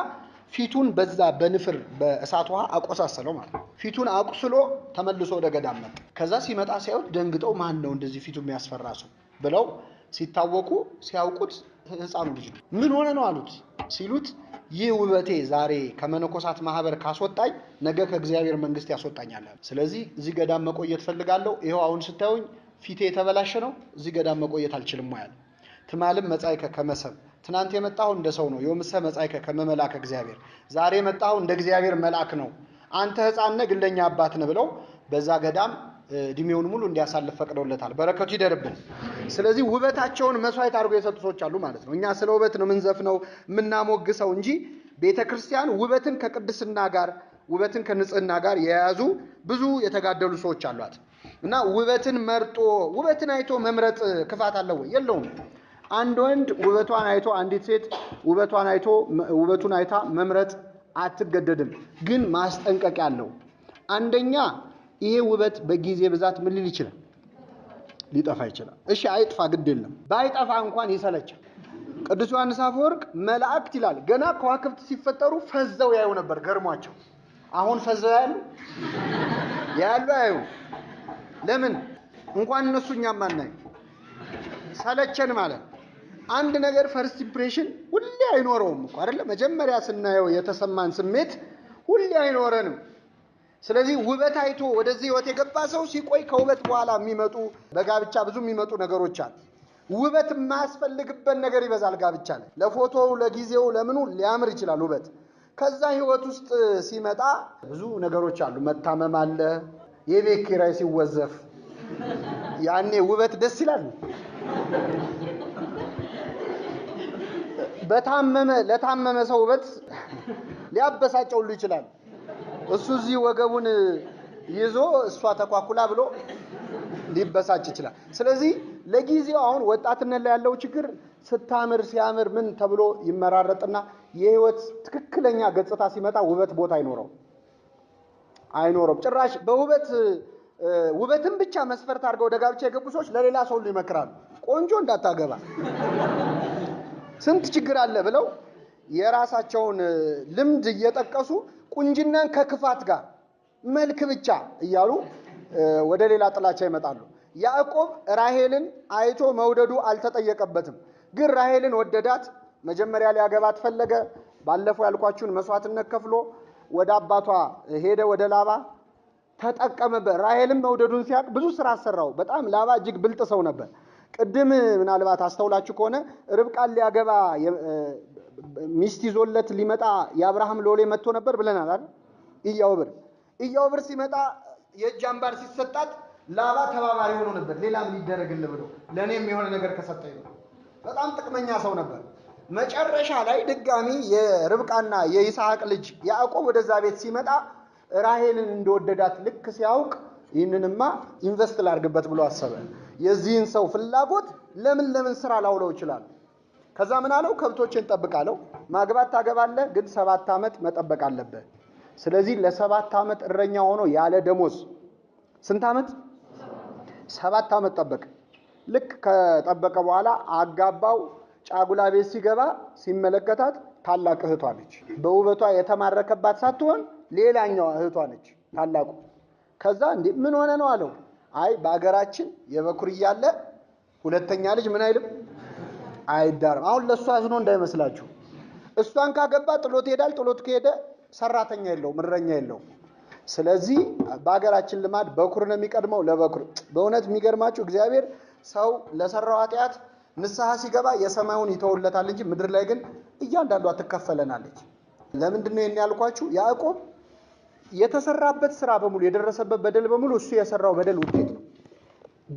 ፊቱን በዛ በንፍር በእሳት ውሃ አቆሳሰለው ማለት ነው። ፊቱን አቁስሎ ተመልሶ ወደ ገዳም መጣ። ከዛ ሲመጣ ሲያዩት ደንግጠው ማን ነው እንደዚህ ፊቱ የሚያስፈራ ሰው ብለው ሲታወቁ ሲያውቁት ሕፃኑ ልጅ ነው። ምን ሆነ ነው አሉት። ሲሉት ይህ ውበቴ ዛሬ ከመነኮሳት ማህበር ካስወጣኝ ነገ ከእግዚአብሔር መንግስት ያስወጣኛል። ስለዚህ እዚህ ገዳም መቆየት ፈልጋለሁ። ይሄው አሁን ስታዩኝ ፊቴ የተበላሸ ነው፣ እዚህ ገዳም መቆየት አልችልም ማለት ትማልም መጻይከ ከመሰብ ትናንት የመጣው እንደ ሰው ነው። የምሰ መጻይከ ከመመላክ እግዚአብሔር ዛሬ የመጣው እንደ እግዚአብሔር መልአክ ነው። አንተ ሕፃን ነህ ግን ለኛ አባት ነህ ብለው በዛ ገዳም እድሜውን ሙሉ እንዲያሳልፍ ፈቅደውለታል። በረከቱ ይደርብን። ስለዚህ ውበታቸውን መስዋዕት አድርገው የሰጡ ሰዎች አሉ ማለት ነው። እኛ ስለ ውበት ነው ምንዘፍነው ምናሞግሰው እንጂ ቤተክርስቲያን ውበትን ከቅድስና ጋር ውበትን ከንጽህና ጋር የያዙ ብዙ የተጋደሉ ሰዎች አሏት እና ውበትን መርጦ ውበትን አይቶ መምረጥ ክፋት አለው ወይ? የለውም። አንድ ወንድ ውበቷን አይቶ አንዲት ሴት ውበቱን አይታ መምረጥ አትገደድም። ግን ማስጠንቀቂያ አለው። አንደኛ ይሄ ውበት በጊዜ ብዛት ምን ሊል ይችላል? ሊጠፋ ይችላል። እሺ አይጥፋ፣ ግድ የለም። ባይጠፋ እንኳን ይሰለቻል። ቅዱስ ዮሐንስ አፈወርቅ መላእክት ይላል ገና ከዋክብት ሲፈጠሩ ፈዘው ያዩ ነበር ገርሟቸው። አሁን ፈዘው ያሉ ለምን? እንኳን እነሱ እኛም ማናይ ሰለቸን ማለት አንድ ነገር ፈርስት ኢምፕሬሽን ሁሌ አይኖረውም እኮ አይደለ? መጀመሪያ ስናየው የተሰማን ስሜት ሁሌ አይኖረንም። ስለዚህ ውበት አይቶ ወደዚህ ሕይወት የገባ ሰው ሲቆይ ከውበት በኋላ የሚመጡ በጋብቻ ብዙ የሚመጡ ነገሮች አሉ። ውበት የማያስፈልግበት ነገር ይበዛል ጋብቻ ላይ። ለፎቶው ለጊዜው ለምኑ ሊያምር ይችላል ውበት። ከዛ ሕይወት ውስጥ ሲመጣ ብዙ ነገሮች አሉ። መታመም አለ። የቤት ኪራይ ሲወዘፍ ያኔ ውበት ደስ ይላል። ለታመመ ሰው ውበት ሊያበሳጨው ሁሉ ይችላል። እሱ እዚህ ወገቡን ይዞ እሷ ተኳኩላ ብሎ ሊበሳጭ ይችላል። ስለዚህ ለጊዜው አሁን ወጣትነት ላይ ያለው ችግር ስታምር ሲያምር ምን ተብሎ ይመራረጥና የህይወት ትክክለኛ ገጽታ ሲመጣ ውበት ቦታ አይኖርም። ጭራሽ ውበትን ብቻ መስፈርት አድርገው ወደ ጋብቻ የገቡ ሰዎች ለሌላ ሰው ሁሉ ይመክራሉ። ቆንጆ እንዳታገባ ስንት ችግር አለ ብለው የራሳቸውን ልምድ እየጠቀሱ ቁንጅናን ከክፋት ጋር መልክ ብቻ እያሉ ወደ ሌላ ጥላቻ ይመጣሉ። ያዕቆብ ራሔልን አይቶ መውደዱ አልተጠየቀበትም። ግን ራሔልን ወደዳት። መጀመሪያ ሊያገባት ፈለገ። ባለፈው ያልኳችሁን መስዋዕትነት ከፍሎ ወደ አባቷ ሄደ፣ ወደ ላባ ተጠቀመበት። ራሔልን መውደዱን ሲያቅ ብዙ ስራ አሰራው። በጣም ላባ እጅግ ብልጥ ሰው ነበር። ቅድም ምናልባት አስተውላችሁ ከሆነ ርብቃን ሊያገባ ሚስት ይዞለት ሊመጣ የአብርሃም ሎሌ መጥቶ ነበር ብለናል አይደል? ኢያኦብር ሲመጣ የእጅ አምባር ሲሰጣት ላባ ተባባሪ ሆኖ ነበር። ሌላ ምን ይደረግልህ ብሎ ለእኔም የሆነ ነገር ከሰጠኝ ነው። በጣም ጥቅመኛ ሰው ነበር። መጨረሻ ላይ ድጋሚ የርብቃና የይስሐቅ ልጅ ያዕቆብ ወደዛ ቤት ሲመጣ ራሔልን እንደወደዳት ልክ ሲያውቅ ይህንንማ ኢንቨስት ላድርግበት ብሎ አሰበ። የዚህን ሰው ፍላጎት ለምን ስራ ላውለው ይችላል። ከዛ ምን አለው? ከብቶችን ጠብቃለሁ። ማግባት ታገባለህ፣ ግን 7 ዓመት መጠበቅ አለብህ። ስለዚህ ለ7 ዓመት እረኛ ሆኖ ያለ ደሞዝ ስንት ዓመት? 7 ዓመት ጠበቀ። ልክ ከጠበቀ በኋላ አጋባው። ጫጉላ ቤት ሲገባ ሲመለከታት ታላቅ እህቷ ነች። በውበቷ የተማረከባት ሳትሆን ሌላኛዋ እህቷ ነች ታላቁ። ከዛ እንዴ ምን ሆነ ነው አለው። አይ በአገራችን የበኩር እያለ ሁለተኛ ልጅ ምን አይልም አይዳርም። አሁን ለሷ አዝኖ እንዳይመስላችሁ። እሷን ካገባ ጥሎት ይሄዳል። ጥሎት ከሄደ ሰራተኛ የለውም፣ እረኛ የለውም። ስለዚህ በአገራችን ልማድ በኩር ነው የሚቀድመው ለበኩር። በእውነት የሚገርማችሁ እግዚአብሔር ሰው ለሰራው ኃጢአት ንስሐ ሲገባ የሰማዩን ይተውለታል እንጂ ምድር ላይ ግን እያንዳንዷ ትከፈለናለች። ለምንድን ነው ይሄን ያልኳችሁ? ያዕቆብ የተሰራበት ስራ በሙሉ የደረሰበት በደል በሙሉ እሱ የሰራው በደል ውጤት ነው።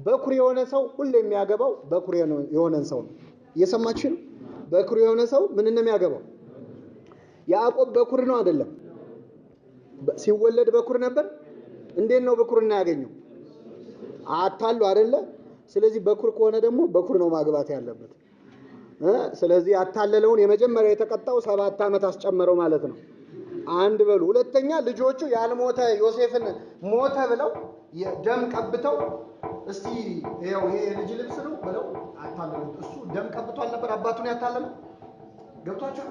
በኩር የሆነ ሰው ሁሌ የሚያገባው በኩር የሆነን ሰው ነው። እየሰማችሁ ነው? በኩር የሆነ ሰው ምን ነው የሚያገባው? ያዕቆብ በኩር ነው አይደለም? ሲወለድ በኩር ነበር። እንዴት ነው በኩርና ያገኘው? አታሉ አይደለ? ስለዚህ በኩር ከሆነ ደግሞ በኩር ነው ማግባት ያለበት። ስለዚህ ያታለለውን የመጀመሪያ የተቀጣው 7 ዓመት አስጨመረው ማለት ነው። አንድ በሉ። ሁለተኛ ልጆቹ ያልሞተ ዮሴፍን ሞተ ብለው ደም ቀብተው እስቲ ይሄው ይሄ ልጅ ልብስ ነው ብለው አታለሉት። እሱ ደም ቀብቷል ነበር አባቱን ያታለለው። ገብቷችሁ?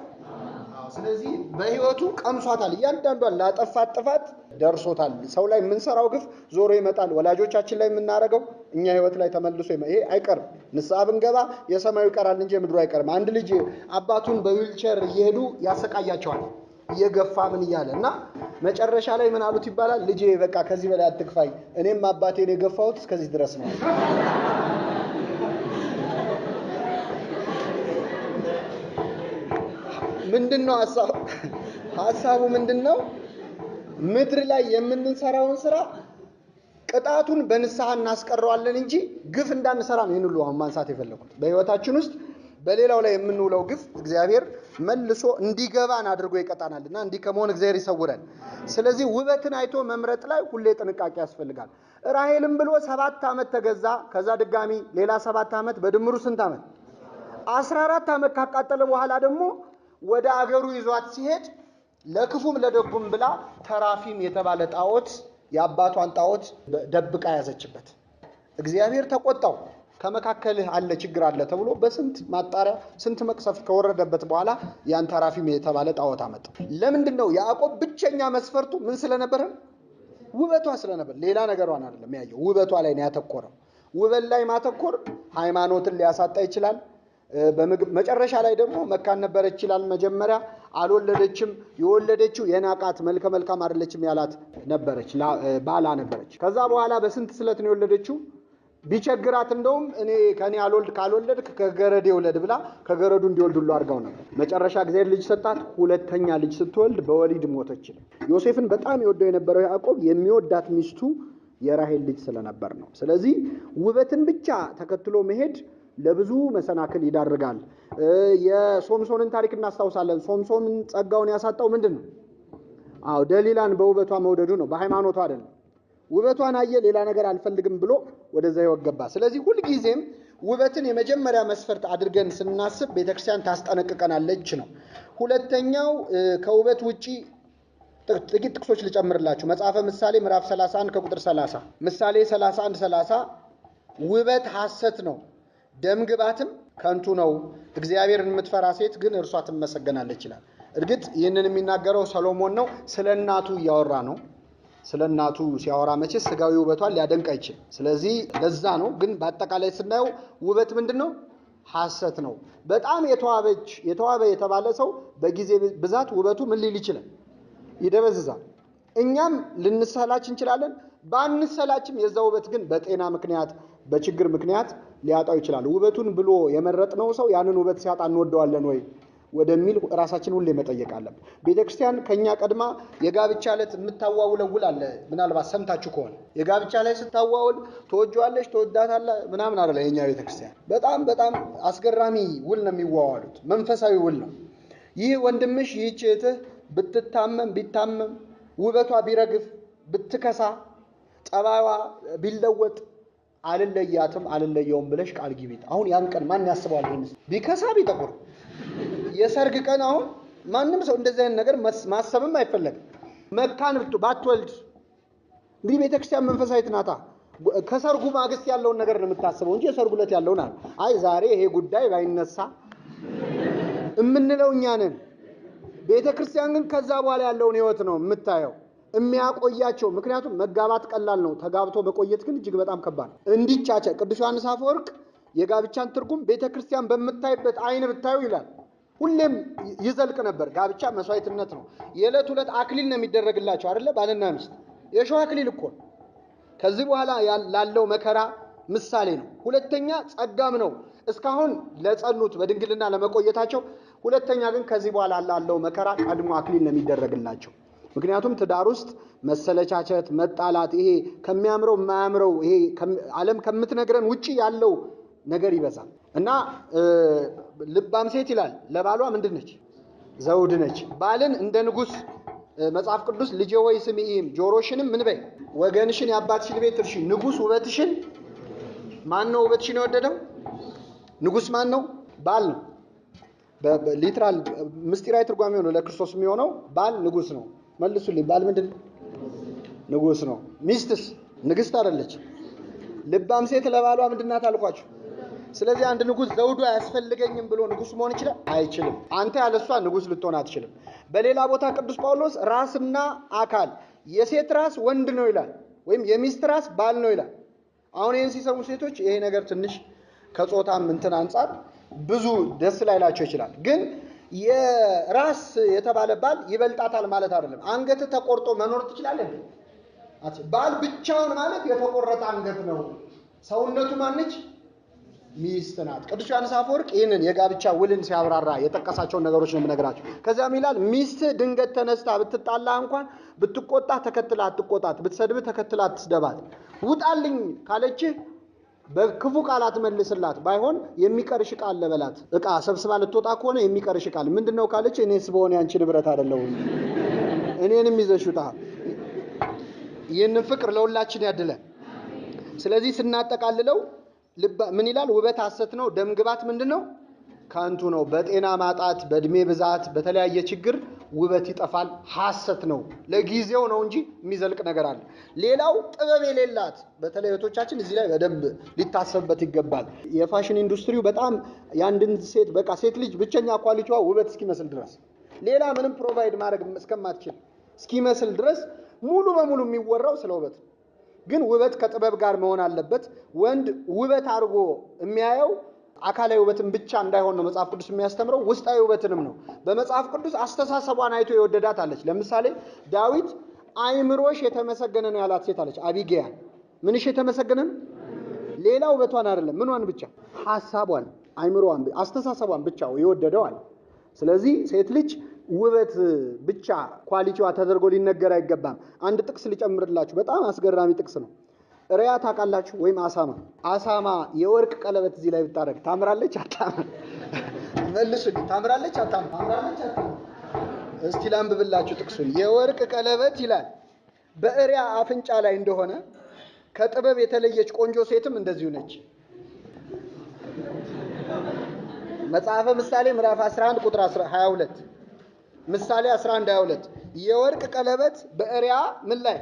ስለዚህ በህይወቱ ቀምሷታል። እያንዳንዷን ላጠፋት ጥፋት ደርሶታል። ሰው ላይ የምንሰራው ግፍ ዞሮ ይመጣል። ወላጆቻችን ላይ የምናረገው እኛ ህይወት ላይ ተመልሶ ይሄ አይቀርም። ንስሐ ብንገባ የሰማዩ ይቀራል እንጂ ምድሩ አይቀርም። አንድ ልጅ አባቱን በዊልቸር እየሄዱ ያሰቃያቸዋል እየገፋ ምን እያለ እና መጨረሻ ላይ ምን አሉት ይባላል? ልጄ በቃ ከዚህ በላይ አትክፋይ፣ እኔም አባቴን የገፋሁት እስከዚህ ድረስ ነው። ምንድነው ሐሳቡ ምንድነው? ምድር ላይ የምንሰራውን ስራ ቅጣቱን በንስሐ እናስቀረዋለን እንጂ ግፍ እንዳንሰራ ነው። ይሄን ሁሉ አሁን ማንሳት የፈለኩት በህይወታችን ውስጥ በሌላው ላይ የምንውለው ግፍ እግዚአብሔር መልሶ እንዲገባን አድርጎ ይቀጣናልና እንዲህ ከመሆን እግዚአብሔር ይሰውራል። ስለዚህ ውበትን አይቶ መምረጥ ላይ ሁሌ ጥንቃቄ ያስፈልጋል። ራሔልም ብሎ 7 ዓመት ተገዛ። ከዛ ድጋሚ ሌላ 7 ዓመት በድምሩ ስንት ዓመት? 14 ዓመት ካቃጠለ በኋላ ደግሞ ወደ አገሩ ይዟት ሲሄድ ለክፉም ለደጉም ብላ ተራፊም የተባለ ጣዖት የአባቷን ጣዖት ደብቃ ያዘችበት። እግዚአብሔር ተቆጣው። ከመካከልህ አለ ችግር አለ ተብሎ በስንት ማጣሪያ ስንት መቅሰፍት ከወረደበት በኋላ ያን ተራፊም የተባለ ጣዖት አመጣ። ለምንድነው? ያዕቆብ ብቸኛ መስፈርቱ ምን ስለነበረ? ውበቷ ስለነበር። ሌላ ነገሯን አይደለም ያየው፣ ውበቷ ላይ ነው ያተኮረው። ውበት ላይ ማተኮር ሃይማኖትን ሊያሳጣ ይችላል። መጨረሻ ላይ ደግሞ መካን ነበረች ይችላል። መጀመሪያ አልወለደችም። የወለደችው የናቃት መልከ መልካም አይደለችም ያላት ነበረች፣ ባላ ነበረች። ከዛ በኋላ በስንት ስለት ነው የወለደችው? ቢቸግራት እንደውም እኔ ከኔ ካልወለድ ከገረድ ይወለድ ብላ ከገረዱ እንዲወልድ ሁሉ አድርጋው ነበር። መጨረሻ እግዚአብሔር ልጅ ሰጣት። ሁለተኛ ልጅ ስትወልድ በወሊድ ሞተች። ዮሴፍን በጣም ይወደው የነበረው ያዕቆብ የሚወዳት ሚስቱ የራሔል ልጅ ስለነበር ነው። ስለዚህ ውበትን ብቻ ተከትሎ መሄድ ለብዙ መሰናክል ይዳርጋል። የሶምሶንን ታሪክ እናስታውሳለን። ሶምሶንን ጸጋውን ያሳጣው ምንድነው? ደሊላን በውበቷ መውደዱ ነው፣ በሃይማኖቷ አይደለም። ውበቷን አየ፣ ሌላ ነገር አልፈልግም ብሎ ወደዛ ይወገባ። ስለዚህ ሁሉ ጊዜም ውበትን የመጀመሪያ መስፈርት አድርገን ስናስብ ቤተክርስቲያን ታስጠነቅቀናለች ነው። ሁለተኛው ከውበት ውጪ ጥቂት ጥቅሶች ልጨምርላችሁ። መጽሐፈ ምሳሌ ምዕራፍ 31 ከቁጥር 30 ምሳሌ 31:30 ውበት ሐሰት ነው፣ ደምግባትም ከንቱ ነው፣ እግዚአብሔርን የምትፈራ ሴት ግን እርሷ ትመሰገናለች ይላል። እርግጥ ይህንን የሚናገረው ሰሎሞን ነው። ስለ እናቱ እያወራ ነው። ስለ እናቱ ሲያወራ መቼስ ስጋዊ ውበቷን ሊያደንቅ አይችልም። ስለዚህ ለዛ ነው። ግን በአጠቃላይ ስናየው ውበት ምንድነው? ሐሰት ነው። በጣም የተዋበ የተባለ ሰው በጊዜ ብዛት ውበቱ ምን ሊል ይችላል? ይደበዝዛል። እኛም ልንሰላች እንችላለን። ባንሰላችም የዛ ውበት ግን በጤና ምክንያት በችግር ምክንያት ሊያጣው ይችላል። ውበቱን ብሎ የመረጥነው ሰው ያንን ውበት ሲያጣ እንወደዋለን ወይ? ወደሚል ራሳችን ሁሌ መጠየቅ አለብን። ቤተክርስቲያን ከኛ ቀድማ የጋብቻ ዕለት የምታዋውለው ውል አለ። ምናልባት ሰምታችሁ ከሆነ የጋብቻ ላይ ስታዋውል ትወጂዋለሽ፣ ትወዳታለህ ምናምን አይደለ። የኛ ቤተክርስቲያን በጣም አስገራሚ ውል ነው የሚዋዋሉት። መንፈሳዊ ውል ነው። ይህ ወንድምሽ ይህች እህትህ ቢታመም ውበቷ ቢረግፍ ብትከሳ ጠባይዋ ቢለወጥ አልለየውም ብለሽ ቃል ግቢ። አሁን ያን ቀን ማን ያስበዋል? ይሄንስ ቢከሳ ቢጠቁር የሰርግ ቀን አሁን ማንም ሰው እንደዚህ አይነት ነገር ማሰብም አይፈለግም። መካን ባትወልድ እንግዲህ ቤተክርስቲያን መንፈሳዊት ናታ። ከሰርጉ ማግስት ያለውን ነገር ነው የምታስበው እንጂ የሰርጉ ዕለት ያለውን አይ ዛሬ ይሄ ጉዳይ ባይነሳ እምንለው እኛ ነን። ቤተክርስቲያን ግን ከዛ በኋላ ያለውን ህይወት ነው የምታየው የሚያቆያቸው። ምክንያቱም መጋባት ቀላል ነው፣ ተጋብቶ መቆየት ግን እጅግ በጣም ከባድ ነው። እንዲቻቸ ቅዱስ ዮሐንስ አፈወርቅ የጋብቻን ትርጉም ቤተክርስቲያን በምታይበት አይን ብታዩ ይላል። ሁሌም ይዘልቅ ነበር። ጋብቻ መስዋዕትነት ነው። የዕለት ሁለት አክሊል ነው የሚደረግላቸው አይደለ? ባልና ሚስት የሸዋ አክሊል እኮ ከዚህ በኋላ ላለው መከራ ምሳሌ ነው። ሁለተኛ ጸጋም ነው እስካሁን ለጸኑት በድንግልና ለመቆየታቸው። ሁለተኛ ግን ከዚህ በኋላ ላለው መከራ ቀድሞ አክሊል ነው የሚደረግላቸው። ምክንያቱም ትዳር ውስጥ መሰለቻቸት፣ መጣላት፣ ይሄ ከሚያምረው የማያምረው ይሄ ዓለም ከምትነግረን ውጪ ያለው ነገር ይበዛል እና ልባም ሴት ይላል ለባሏ ምንድን ነች? ዘውድ ነች። ባልን እንደ ንጉሥ መጽሐፍ ቅዱስ ልጄ ሆይ ስሚም ጆሮሽንም ምን በይ ወገንሽን የአባትሽን ቤት እርሺ። ንጉሥ ውበትሽን ማን ነው ውበትሽን የወደደው? ንጉሥ ማን ነው? ባል ነው። በሊትራል ምስጢራዊ ትርጓሜው ነው ለክርስቶስ የሚሆነው ባል ንጉሥ ነው። መልሱልኝ፣ ባል ምንድን ነው? ንጉሥ ነው። ሚስትስ ንግሥት አይደለች። ልባም ሴት ለባሏ ምንድን ናት አልኳችሁ? ስለዚህ አንድ ንጉሥ ዘውዱ አያስፈልገኝም ብሎ ንጉሥ መሆን ይችላል? አይችልም። አንተ ያለሷ ንጉሥ ልትሆን አትችልም። በሌላ ቦታ ቅዱስ ጳውሎስ ራስና አካል የሴት ራስ ወንድ ነው ይላል፣ ወይም የሚስት ራስ ባል ነው ይላል። አሁን ይህን ሲሰሙ ሴቶች ይሄ ነገር ትንሽ ከጾታም እንትን አንጻር ብዙ ደስ ላይላቸው ይችላል። ግን የራስ የተባለ ባል ይበልጣታል ማለት አይደለም። አንገት ተቆርጦ መኖር ትችላለህ? ባል ብቻውን ማለት የተቆረጠ አንገት ነው። ሰውነቱ ማነች? ሚስት ናት። ቅዱስ ዮሐንስ አፈወርቅ ይህንን የጋብቻ ውልን ሲያብራራ የጠቀሳቸውን ነገሮች ነው የምነግራቸው። ከዚያም ይላል ሚስት ድንገት ተነስታ ብትጣላ እንኳን ብትቆጣ ተከትላ አትቆጣት፣ ብትሰድብ ተከትላ አትስደባት። ውጣልኝ ካለችህ በክፉ ቃላት መልስላት፣ ባይሆን የሚቀርሽ ቃል ለበላት። ዕቃ ሰብስባ ልትወጣ ከሆነ የሚቀርሽ ቃል ምንድነው ካለች እኔስ በሆነ ያንቺ ንብረት አይደለሁም እኔንም ይዘሽ ውጣ። ይህንን ፍቅር ለሁላችን ያድለን። ስለዚህ ስናጠቃልለው ምን ይላል? ውበት ሐሰት ነው፣ ደም ግባት ምንድነው? ከንቱ ነው። በጤና ማጣት፣ በእድሜ ብዛት፣ በተለያየ ችግር ውበት ይጠፋል። ሐሰት ነው፣ ለጊዜው ነው እንጂ የሚዘልቅ ነገር አለ። ሌላው ጥበብ የሌላት በተለይ እህቶቻችን እዚህ ላይ በደንብ ሊታሰብበት ይገባል። የፋሽን ኢንዱስትሪው በጣም የአንድን ሴት በቃ ሴት ልጅ ብቸኛ ኳሊቲዋ ውበት እስኪመስል ድረስ ሌላ ምንም ፕሮቫይድ ማድረግ እስከማትችል እስኪመስል ድረስ ሙሉ በሙሉ የሚወራው ስለ ውበት። ግን ውበት ከጥበብ ጋር መሆን አለበት። ወንድ ውበት አድርጎ የሚያየው አካላዊ ውበትን ብቻ እንዳይሆን ነው መጽሐፍ ቅዱስ የሚያስተምረው፣ ውስጣዊ ውበትንም ነው። በመጽሐፍ ቅዱስ አስተሳሰቧን አይቶ የወደዳት አለች። ለምሳሌ ዳዊት አይምሮሽ የተመሰገነ ነው ያላት ሴት አለች አቢግያ። ምንሽ የተመሰገነ ነው? ሌላ ውበቷን አይደለም፣ ምኗን ብቻ? ሐሳቧን፣ አይምሮዋን፣ አስተሳሰቧን ብቻ የወደደው አለ። ስለዚህ ሴት ልጅ ውበት ብቻ ኳሊቲዋ ተደርጎ ሊነገር አይገባም። አንድ ጥቅስ ልጨምርላችሁ፣ በጣም አስገራሚ ጥቅስ ነው። ሪያ ታውቃላችሁ? ወይም አሳማ የወርቅ ቀለበት እዚህ ላይ ብታረግ ታምራለች አታምር? መልሱልኝ። ታምራለች አታምር? ታምራለች አታምር? እስቲ ላንብብላችሁ ጥቅሱን። የወርቅ ቀለበት ይላል በሪያ አፍንጫ ላይ እንደሆነ ከጥበብ የተለየች ቆንጆ ሴትም እንደዚሁ ነች። መጽሐፈ ምሳሌ ምዕራፍ 11 ቁጥር 22 ምሳሌ 11 22 የወርቅ ቀለበት በሪያ ምን ላይ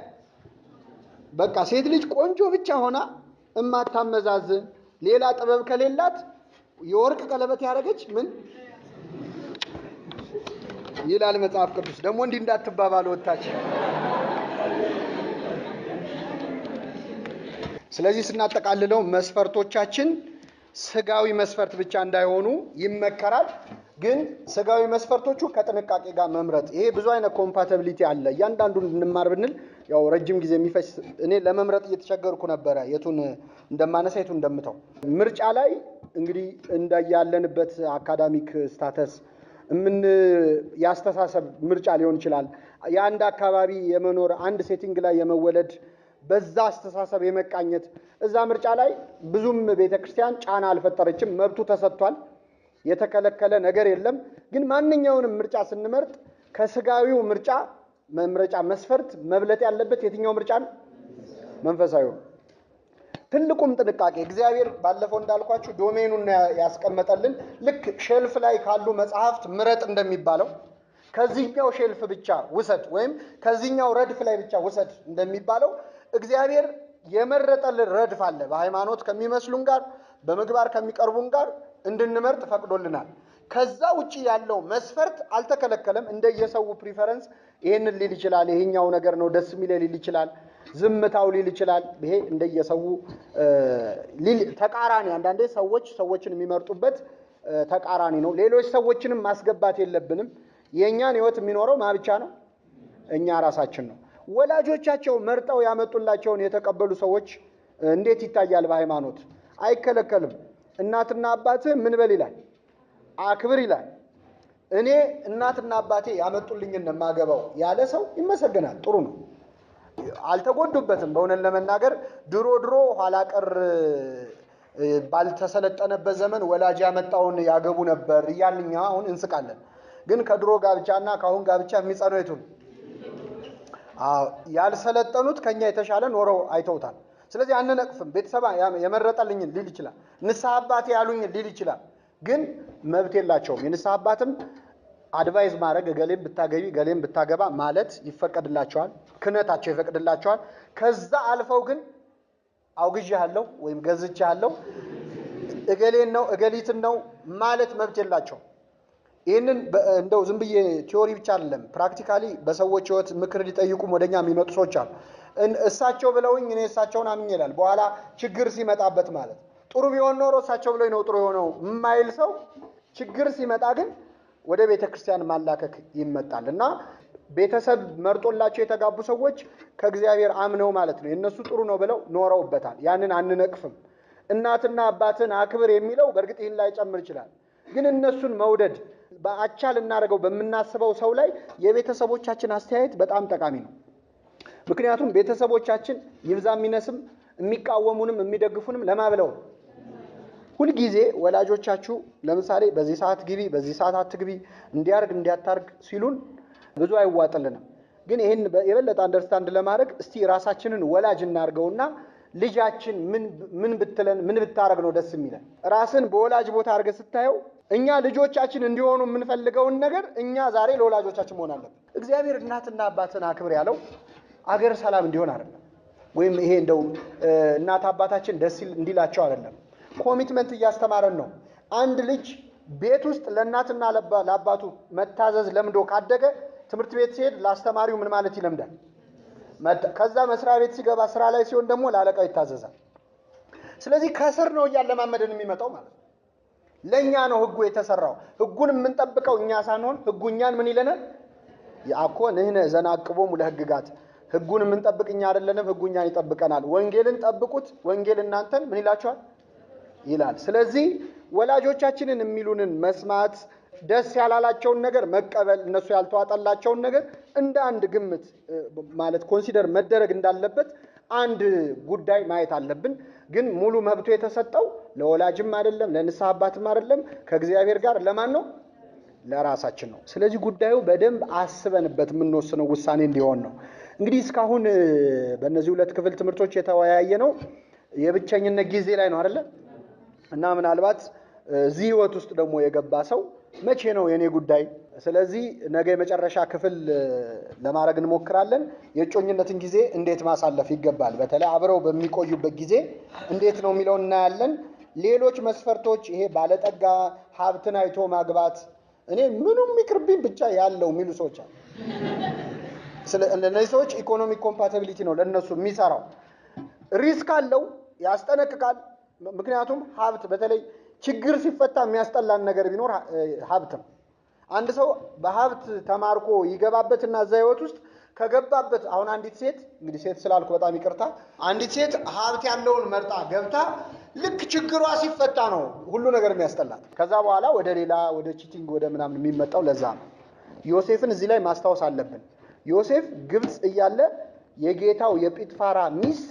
በቃ ሴት ልጅ ቆንጆ ብቻ ሆና እማታመዛዝን ሌላ ጥበብ ከሌላት የወርቅ ቀለበት ያደረገች ምን ይላል መጽሐፍ ቅዱስ? ደግሞ እንዲህ እንዳትባባሉ ወጣች። ስለዚህ ስናጠቃልለው መስፈርቶቻችን ስጋዊ መስፈርት ብቻ እንዳይሆኑ ይመከራል። ግን ስጋዊ መስፈርቶቹ ከጥንቃቄ ጋር መምረጥ። ይሄ ብዙ አይነት ኮምፓቲቢሊቲ አለ። እያንዳንዱን እንማር ብንል ያው ረጅም ጊዜ የሚፈጅ እኔ ለመምረጥ እየተቸገርኩ ነበረ የቱን እንደማነሳ የቱን እንደምተው። ምርጫ ላይ እንግዲህ እንደያለንበት አካዳሚክ ስታተስ ምን ያስተሳሰብ ምርጫ ሊሆን ይችላል። የአንድ አካባቢ የመኖር አንድ ሴቲንግ ላይ የመወለድ በዛ አስተሳሰብ የመቃኘት እዛ ምርጫ ላይ ብዙም ቤተክርስቲያን ጫና አልፈጠረችም። መብቱ ተሰጥቷል። የተከለከለ ነገር የለም። ግን ማንኛውንም ምርጫ ስንመርጥ ከስጋዊው ምርጫ መምረጫ መስፈርት መብለጥ ያለበት የትኛው ምርጫ ነው? መንፈሳዊው። ትልቁም ጥንቃቄ እግዚአብሔር ባለፈው እንዳልኳችሁ ዶሜኑን ያስቀመጠልን ልክ ሼልፍ ላይ ካሉ መጽሐፍት ምረጥ እንደሚባለው ከዚህኛው ሼልፍ ብቻ ውሰድ ወይም ከዚህኛው ረድፍ ላይ ብቻ ውሰድ እንደሚባለው እግዚአብሔር የመረጠልን ረድፍ አለ። በሃይማኖት ከሚመስሉን ጋር በምግባር ከሚቀርቡን ጋር እንድንመርጥ ፈቅዶልናል። ከዛ ውጪ ያለው መስፈርት አልተከለከለም። እንደየሰው ፕሪፈረንስ ይሄንን ሊል ይችላል። ይሄኛው ነገር ነው ደስ የሚለው ሊል ይችላል። ዝምታው ሊል ይችላል። ይሄ እንደየሰው ተቃራኒ አንዳንዴ ሰዎችን የሚመርጡበት ተቃራኒ ነው። ሌሎች ሰዎችንም ማስገባት የለብንም። የኛን ህይወት የሚኖረው ማብቻ ነው እኛ ራሳችን ነው። ወላጆቻቸው መርጠው ያመጡላቸውን የተቀበሉ ሰዎች እንዴት ይታያል? በሃይማኖት አይከለከልም። እናትና አባትህ ምን በል ይላል? አክብር ይላል። እኔ እናትና አባቴ ያመጡልኝን የማገባው ያለ ሰው ይመሰገናል። ጥሩ ነው። አልተጎዱበትም። በእውነት ለመናገር ድሮ ኋላ ቀር ባልተሰለጠነበት ዘመን ወላጅ ያመጣውን ያገቡ ነበር እያልኛ አሁን እንስቃለን። ግን ከድሮ ጋብቻና ከአሁን ጋብቻ የሚጸነው የቱ ነው? ያልሰለጠኑት ከኛ የተሻለ ኖረው አይተውታል። ስለዚህ አንነቅፍም። ቤተሰብ የመረጠልኝን ሊል ይችላል። ንስሐ አባቴ ያሉኝን ሊል ይችላል። ግን መብት የላቸውም። የንስሐ አባትም አድቫይዝ ማድረግ ገሌም ብታገቢ ገሌም ብታገባ ማለት ይፈቀድላቸዋል። ክህነታቸው ይፈቅድላቸዋል። ከዛ አልፈው ግን አውግዣለሁ ወይም ገዝቻለሁ እገሌን ነው እገሊትን ነው ማለት መብት የላቸውም። ይህንን እንደው ዝም ብዬ ቲዮሪ ብቻ አይደለም፣ ፕራክቲካሊ በሰዎች ህይወት ምክር ሊጠይቁም ወደኛ የሚመጡ ሰዎች አሉ። እሳቸው ብለውኝ እኔ እሳቸውን አምኜ ይላል። በኋላ ችግር ሲመጣበት ማለት ጥሩ ቢሆን ኖሮ እሳቸው ብለውኝ ነው ጥሩ የሆነው የማይል ሰው ችግር ሲመጣ ግን ወደ ቤተ ክርስቲያን ማላከክ ይመጣል። እና ቤተሰብ መርጦላቸው የተጋቡ ሰዎች ከእግዚአብሔር አምነው ማለት ነው የነሱ ጥሩ ነው ብለው ኖረውበታል። ያንን አንነቅፍም። እናትና አባትን አክብር የሚለው በእርግጥ ይህን ላይ ጨምር ይችላል። ግን እነሱን መውደድ በአቻ ልናደርገው በምናስበው ሰው ላይ የቤተሰቦቻችን አስተያየት በጣም ጠቃሚ ነው። ምክንያቱም ቤተሰቦቻችን ይብዛም ይነስም የሚቃወሙንም የሚደግፉንም ለማብለው ሁልጊዜ ወላጆቻችሁ ለምሳሌ በዚህ ሰዓት ግቢ በዚህ ሰዓት አትግቢ እንዲያርግ እንዲያታርግ ሲሉን ብዙ አይዋጥልንም። ግን ይሄን የበለጠ አንደርስታንድ ለማድረግ እስቲ ራሳችንን ወላጅ እናርገውና ልጃችን ምን ብትለን ምን ብታረግ ነው ደስ የሚለን? ራስን በወላጅ ቦታ አርገ ስታየው እኛ ልጆቻችን እንዲሆኑ የምንፈልገውን ነገር እኛ ዛሬ ለወላጆቻችን መሆን አለብን። እግዚአብሔር እናትና አባትን አክብር ያለው አገር ሰላም እንዲሆን አይደለም፣ ወይም ይሄ እንደው እናት አባታችን ደስ እንዲላቸው አይደለም። ኮሚትመንት እያስተማረን ነው። አንድ ልጅ ቤት ውስጥ ለእናትና ለአባቱ መታዘዝ ለምዶ ካደገ ትምህርት ቤት ሲሄድ ለአስተማሪው ምን ማለት ይለምዳል። ከዛ መስሪያ ቤት ሲገባ ስራ ላይ ሲሆን ደግሞ ለአለቃው ይታዘዛል። ስለዚህ ከስር ነው እያለማመደን የሚመጣው ማለት ነው። ለኛ ነው ህጉ የተሰራው። ህጉን የምንጠብቀው እኛ ሳንሆን ህጉ እኛን ምን ይለናል? ያኮ ነህነ ዘናቅቦሙ ለህግጋት። ህጉን የምንጠብቅ እኛ አይደለንም፣ ህጉ እኛን ይጠብቀናል። ወንጌልን ጠብቁት፣ ወንጌል እናንተን ምን ይላችኋል ይላል። ስለዚህ ወላጆቻችንን የሚሉንን መስማት፣ ደስ ያላላቸውን ነገር መቀበል፣ እነሱ ያልተዋጠላቸውን ነገር እንደ አንድ ግምት ማለት ኮንሲደር መደረግ እንዳለበት አንድ ጉዳይ ማየት አለብን። ግን ሙሉ መብቱ የተሰጠው ለወላጅም አይደለም ለንስሐ አባትም አይደለም፣ ከእግዚአብሔር ጋር ለማን ነው? ለራሳችን ነው። ስለዚህ ጉዳዩ በደንብ አስበንበት የምንወስነው ውሳኔ እንዲሆን ነው። እንግዲህ እስካሁን በእነዚህ ሁለት ክፍል ትምህርቶች የተወያየ ነው የብቸኝነት ጊዜ ላይ ነው አይደለ? እና ምናልባት እዚህ ህይወት ውስጥ ደግሞ የገባ ሰው መቼ ነው የኔ ጉዳይ? ስለዚህ ነገ የመጨረሻ ክፍል ለማድረግ እንሞክራለን። የእጮኝነትን ጊዜ እንዴት ማሳለፍ ይገባል፣ በተለይ አብረው በሚቆዩበት ጊዜ እንዴት ነው የሚለውን እናያለን። ሌሎች መስፈርቶች ይሄ ባለጠጋ ሀብትን አይቶ ማግባት እኔ ምኑም ይቅርብኝ ብቻ ያለው የሚሉ ሰዎች አሉ። እነዚህ ሰዎች ኢኮኖሚክ ኮምፓቲቢሊቲ ነው ለነሱ የሚሰራው። ሪስክ አለው፣ ያስጠነቅቃል። ምክንያቱም ሀብት በተለይ ችግር ሲፈታ የሚያስጠላን ነገር ቢኖር ሀብት ነው። አንድ ሰው በሀብት ተማርኮ ይገባበትና እዛ ህይወት ውስጥ ከገባበት አሁን አንዲት ሴት እንግዲህ ሴት ስላልኩ በጣም ይቅርታ፣ አንዲት ሴት ሀብት ያለውን መርጣ ገብታ ልክ ችግሯ ሲፈታ ነው ሁሉ ነገር የሚያስጠላት። ከዛ በኋላ ወደ ሌላ ወደ ቺቲንግ ወደ ምናምን የሚመጣው ለዛ ነው። ዮሴፍን እዚህ ላይ ማስታወስ አለብን። ዮሴፍ ግብጽ እያለ የጌታው የጲጥፋራ ሚስት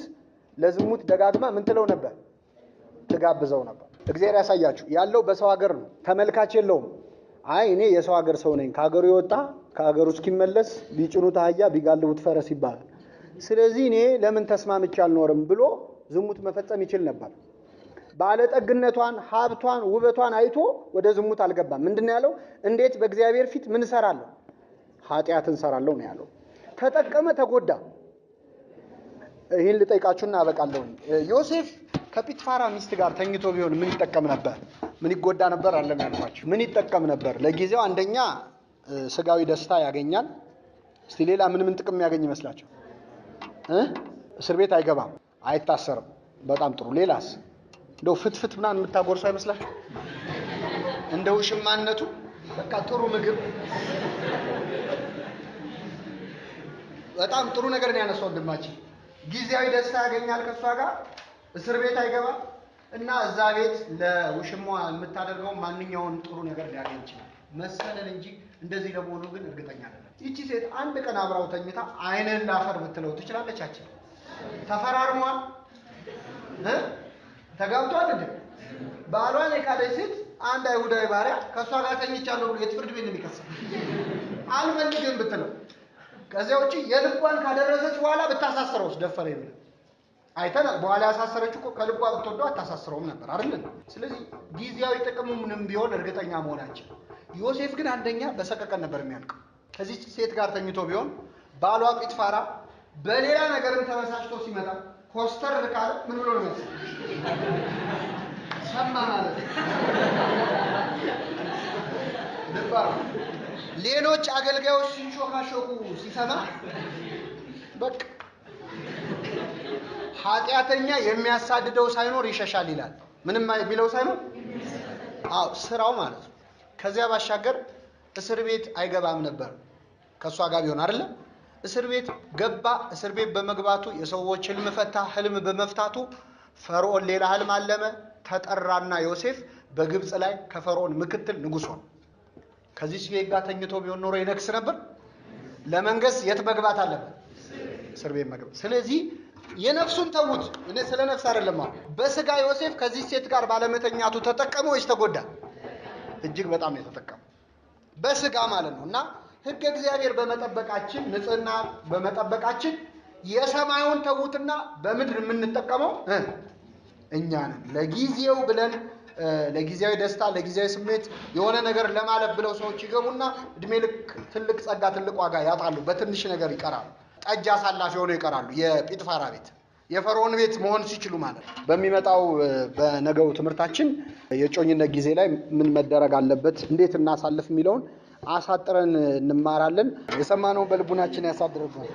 ለዝሙት ደጋግማ ምን ትለው ነበር? ትጋብዘው ነበር። እግዚአብሔር ያሳያችሁ። ያለው በሰው ሀገር ነው፣ ተመልካች የለውም። አይ እኔ የሰው ሀገር ሰው ነኝ፣ ከሀገሩ የወጣ ከሀገሩ እስኪመለስ ቢጭኑት አህያ ቢጋልቡት ፈረስ ይባላል። ስለዚህ እኔ ለምን ተስማምቼ አልኖርም ብሎ ዝሙት መፈጸም ይችል ነበር። ባለጠግነቷን፣ ሀብቷን፣ ውበቷን አይቶ ወደ ዝሙት አልገባም። ምንድነው ያለው? እንዴት በእግዚአብሔር ፊት ምን እሰራለሁ? ኃጢአትን እሰራለሁ ነው ያለው። ተጠቀመ፣ ተጎዳ። ይህን ልጠይቃችሁና አበቃለሁ። ዮሴፍ ከጲጥፋራ ሚስት ጋር ተኝቶ ቢሆን ምን ይጠቀም ነበር? ምን ይጎዳ ነበር? አለም ያልኳችሁ ምን ይጠቀም ነበር? ለጊዜው አንደኛ ስጋዊ ደስታ ያገኛል። እስቲ ሌላ ምን ጥቅም ያገኝ ይመስላችሁ? እስር ቤት አይገባም፣ አይታሰርም። በጣም ጥሩ። ሌላስ? እንደው ፍትፍት ምናምን የምታጎርሱ አይመስላችሁ? እንደው ሽማነቱ በቃ ጥሩ ምግብ፣ በጣም ጥሩ ነገር ነው ያነሳው ወንድማችን። ጊዜያዊ ደስታ ያገኛል ከሷ ጋር፣ እስር ቤት አይገባም እና እዛ ቤት ለውሽሟ የምታደርገው ማንኛውን ጥሩ ነገር ሊያገኝ ይችላል መሰለን እንጂ እንደዚህ ለመሆኑ ግን እርግጠኛ አይደለም። ይቺ ሴት አንድ ቀን አብራው ተኝታ አይነን ላፈር ብትለው ትችላለች? አችል ተፈራርሟል፣ ተጋብቷል እንዴ? ባሏን የካደች ሴት አንድ አይሁዳዊ ባሪያ ከሷ ጋር ተኝቻለሁ ብሎ የፍርድ ቤት ነው የሚከሰው። አልፈልግም ብትለው ከዚያ ውጪ የልቧን ካደረሰች በኋላ ብታሳስረውስ ደፈረ ይብል አይተናል። በኋላ ያሳሰረችው እኮ ከልቧ ብትወደው አታሳስረውም ነበር አይደል? ስለዚህ ጊዜያዊ ጥቅሙ ምንም ቢሆን እርግጠኛ መሆናችን። ዮሴፍ ግን አንደኛ በሰቀቀን ነበር የሚያልቀው። ከዚህ ሴት ጋር ተኝቶ ቢሆን ባሏ ጲጥፋራ በሌላ ነገርም ተበሳጭቶ ሲመጣ ኮስተር ካለ ምን ብሎ ነው የሚያስብ? ሰማ ማለት ልባር ሌሎች አገልጋዮች ሲንሾካሾኩ ሲሰማ በቃ ኃጢአተኛ የሚያሳድደው ሳይኖር ይሸሻል ይላል። ምንም ቢለው ሳይኖር ስራው ማለት ነው። ከዚያ ባሻገር እስር ቤት አይገባም ነበር ከሷ ጋር ቢሆን አይደለ? እስር ቤት ገባ። እስር ቤት በመግባቱ የሰዎች ህልም ፈታ። ህልም በመፍታቱ ፈርዖን ሌላ ህልም አለመ። ተጠራና ዮሴፍ በግብጽ ላይ ከፈርዖን ምክትል ንጉስ ሆነ። ከዚህ ሴት ጋር ተኝቶ ቢሆን ኖሮ ይነክስ ነበር። ለመንገስ የት መግባት አለበት? እስር ቤት መግባት። ስለዚህ የነፍሱን ተውት። እኔ ስለ ነፍስ አይደለም። በስጋ ዮሴፍ ከዚህ ሴት ጋር ባለመተኛቱ ተጠቀመ ወይስ ተጎዳ? እጅግ በጣም የተጠቀመ በስጋ ማለት ነው። እና ህግ እግዚአብሔር በመጠበቃችን ንጽህና በመጠበቃችን የሰማዩን ተውትና በምድር የምንጠቀመው እኛ ነን። ለጊዜው ብለን ለጊዜያዊ ደስታ ለጊዜያዊ ስሜት የሆነ ነገር ለማለብ ብለው ሰዎች ይገቡና እድሜ ልክ ትልቅ ጸጋ ትልቅ ዋጋ ያጣሉ። በትንሽ ነገር ይቀራሉ። ጠጅ አሳላፊ ሆነው ይቀራሉ። የጲጥፋራ ቤት የፈርዖን ቤት መሆን ሲችሉ ማለት። በሚመጣው በነገው ትምህርታችን የጮኝነት ጊዜ ላይ ምን መደረግ አለበት፣ እንዴት እናሳልፍ የሚለውን አሳጥረን እንማራለን። የሰማነውን በልቡናችን ያሳድርብን።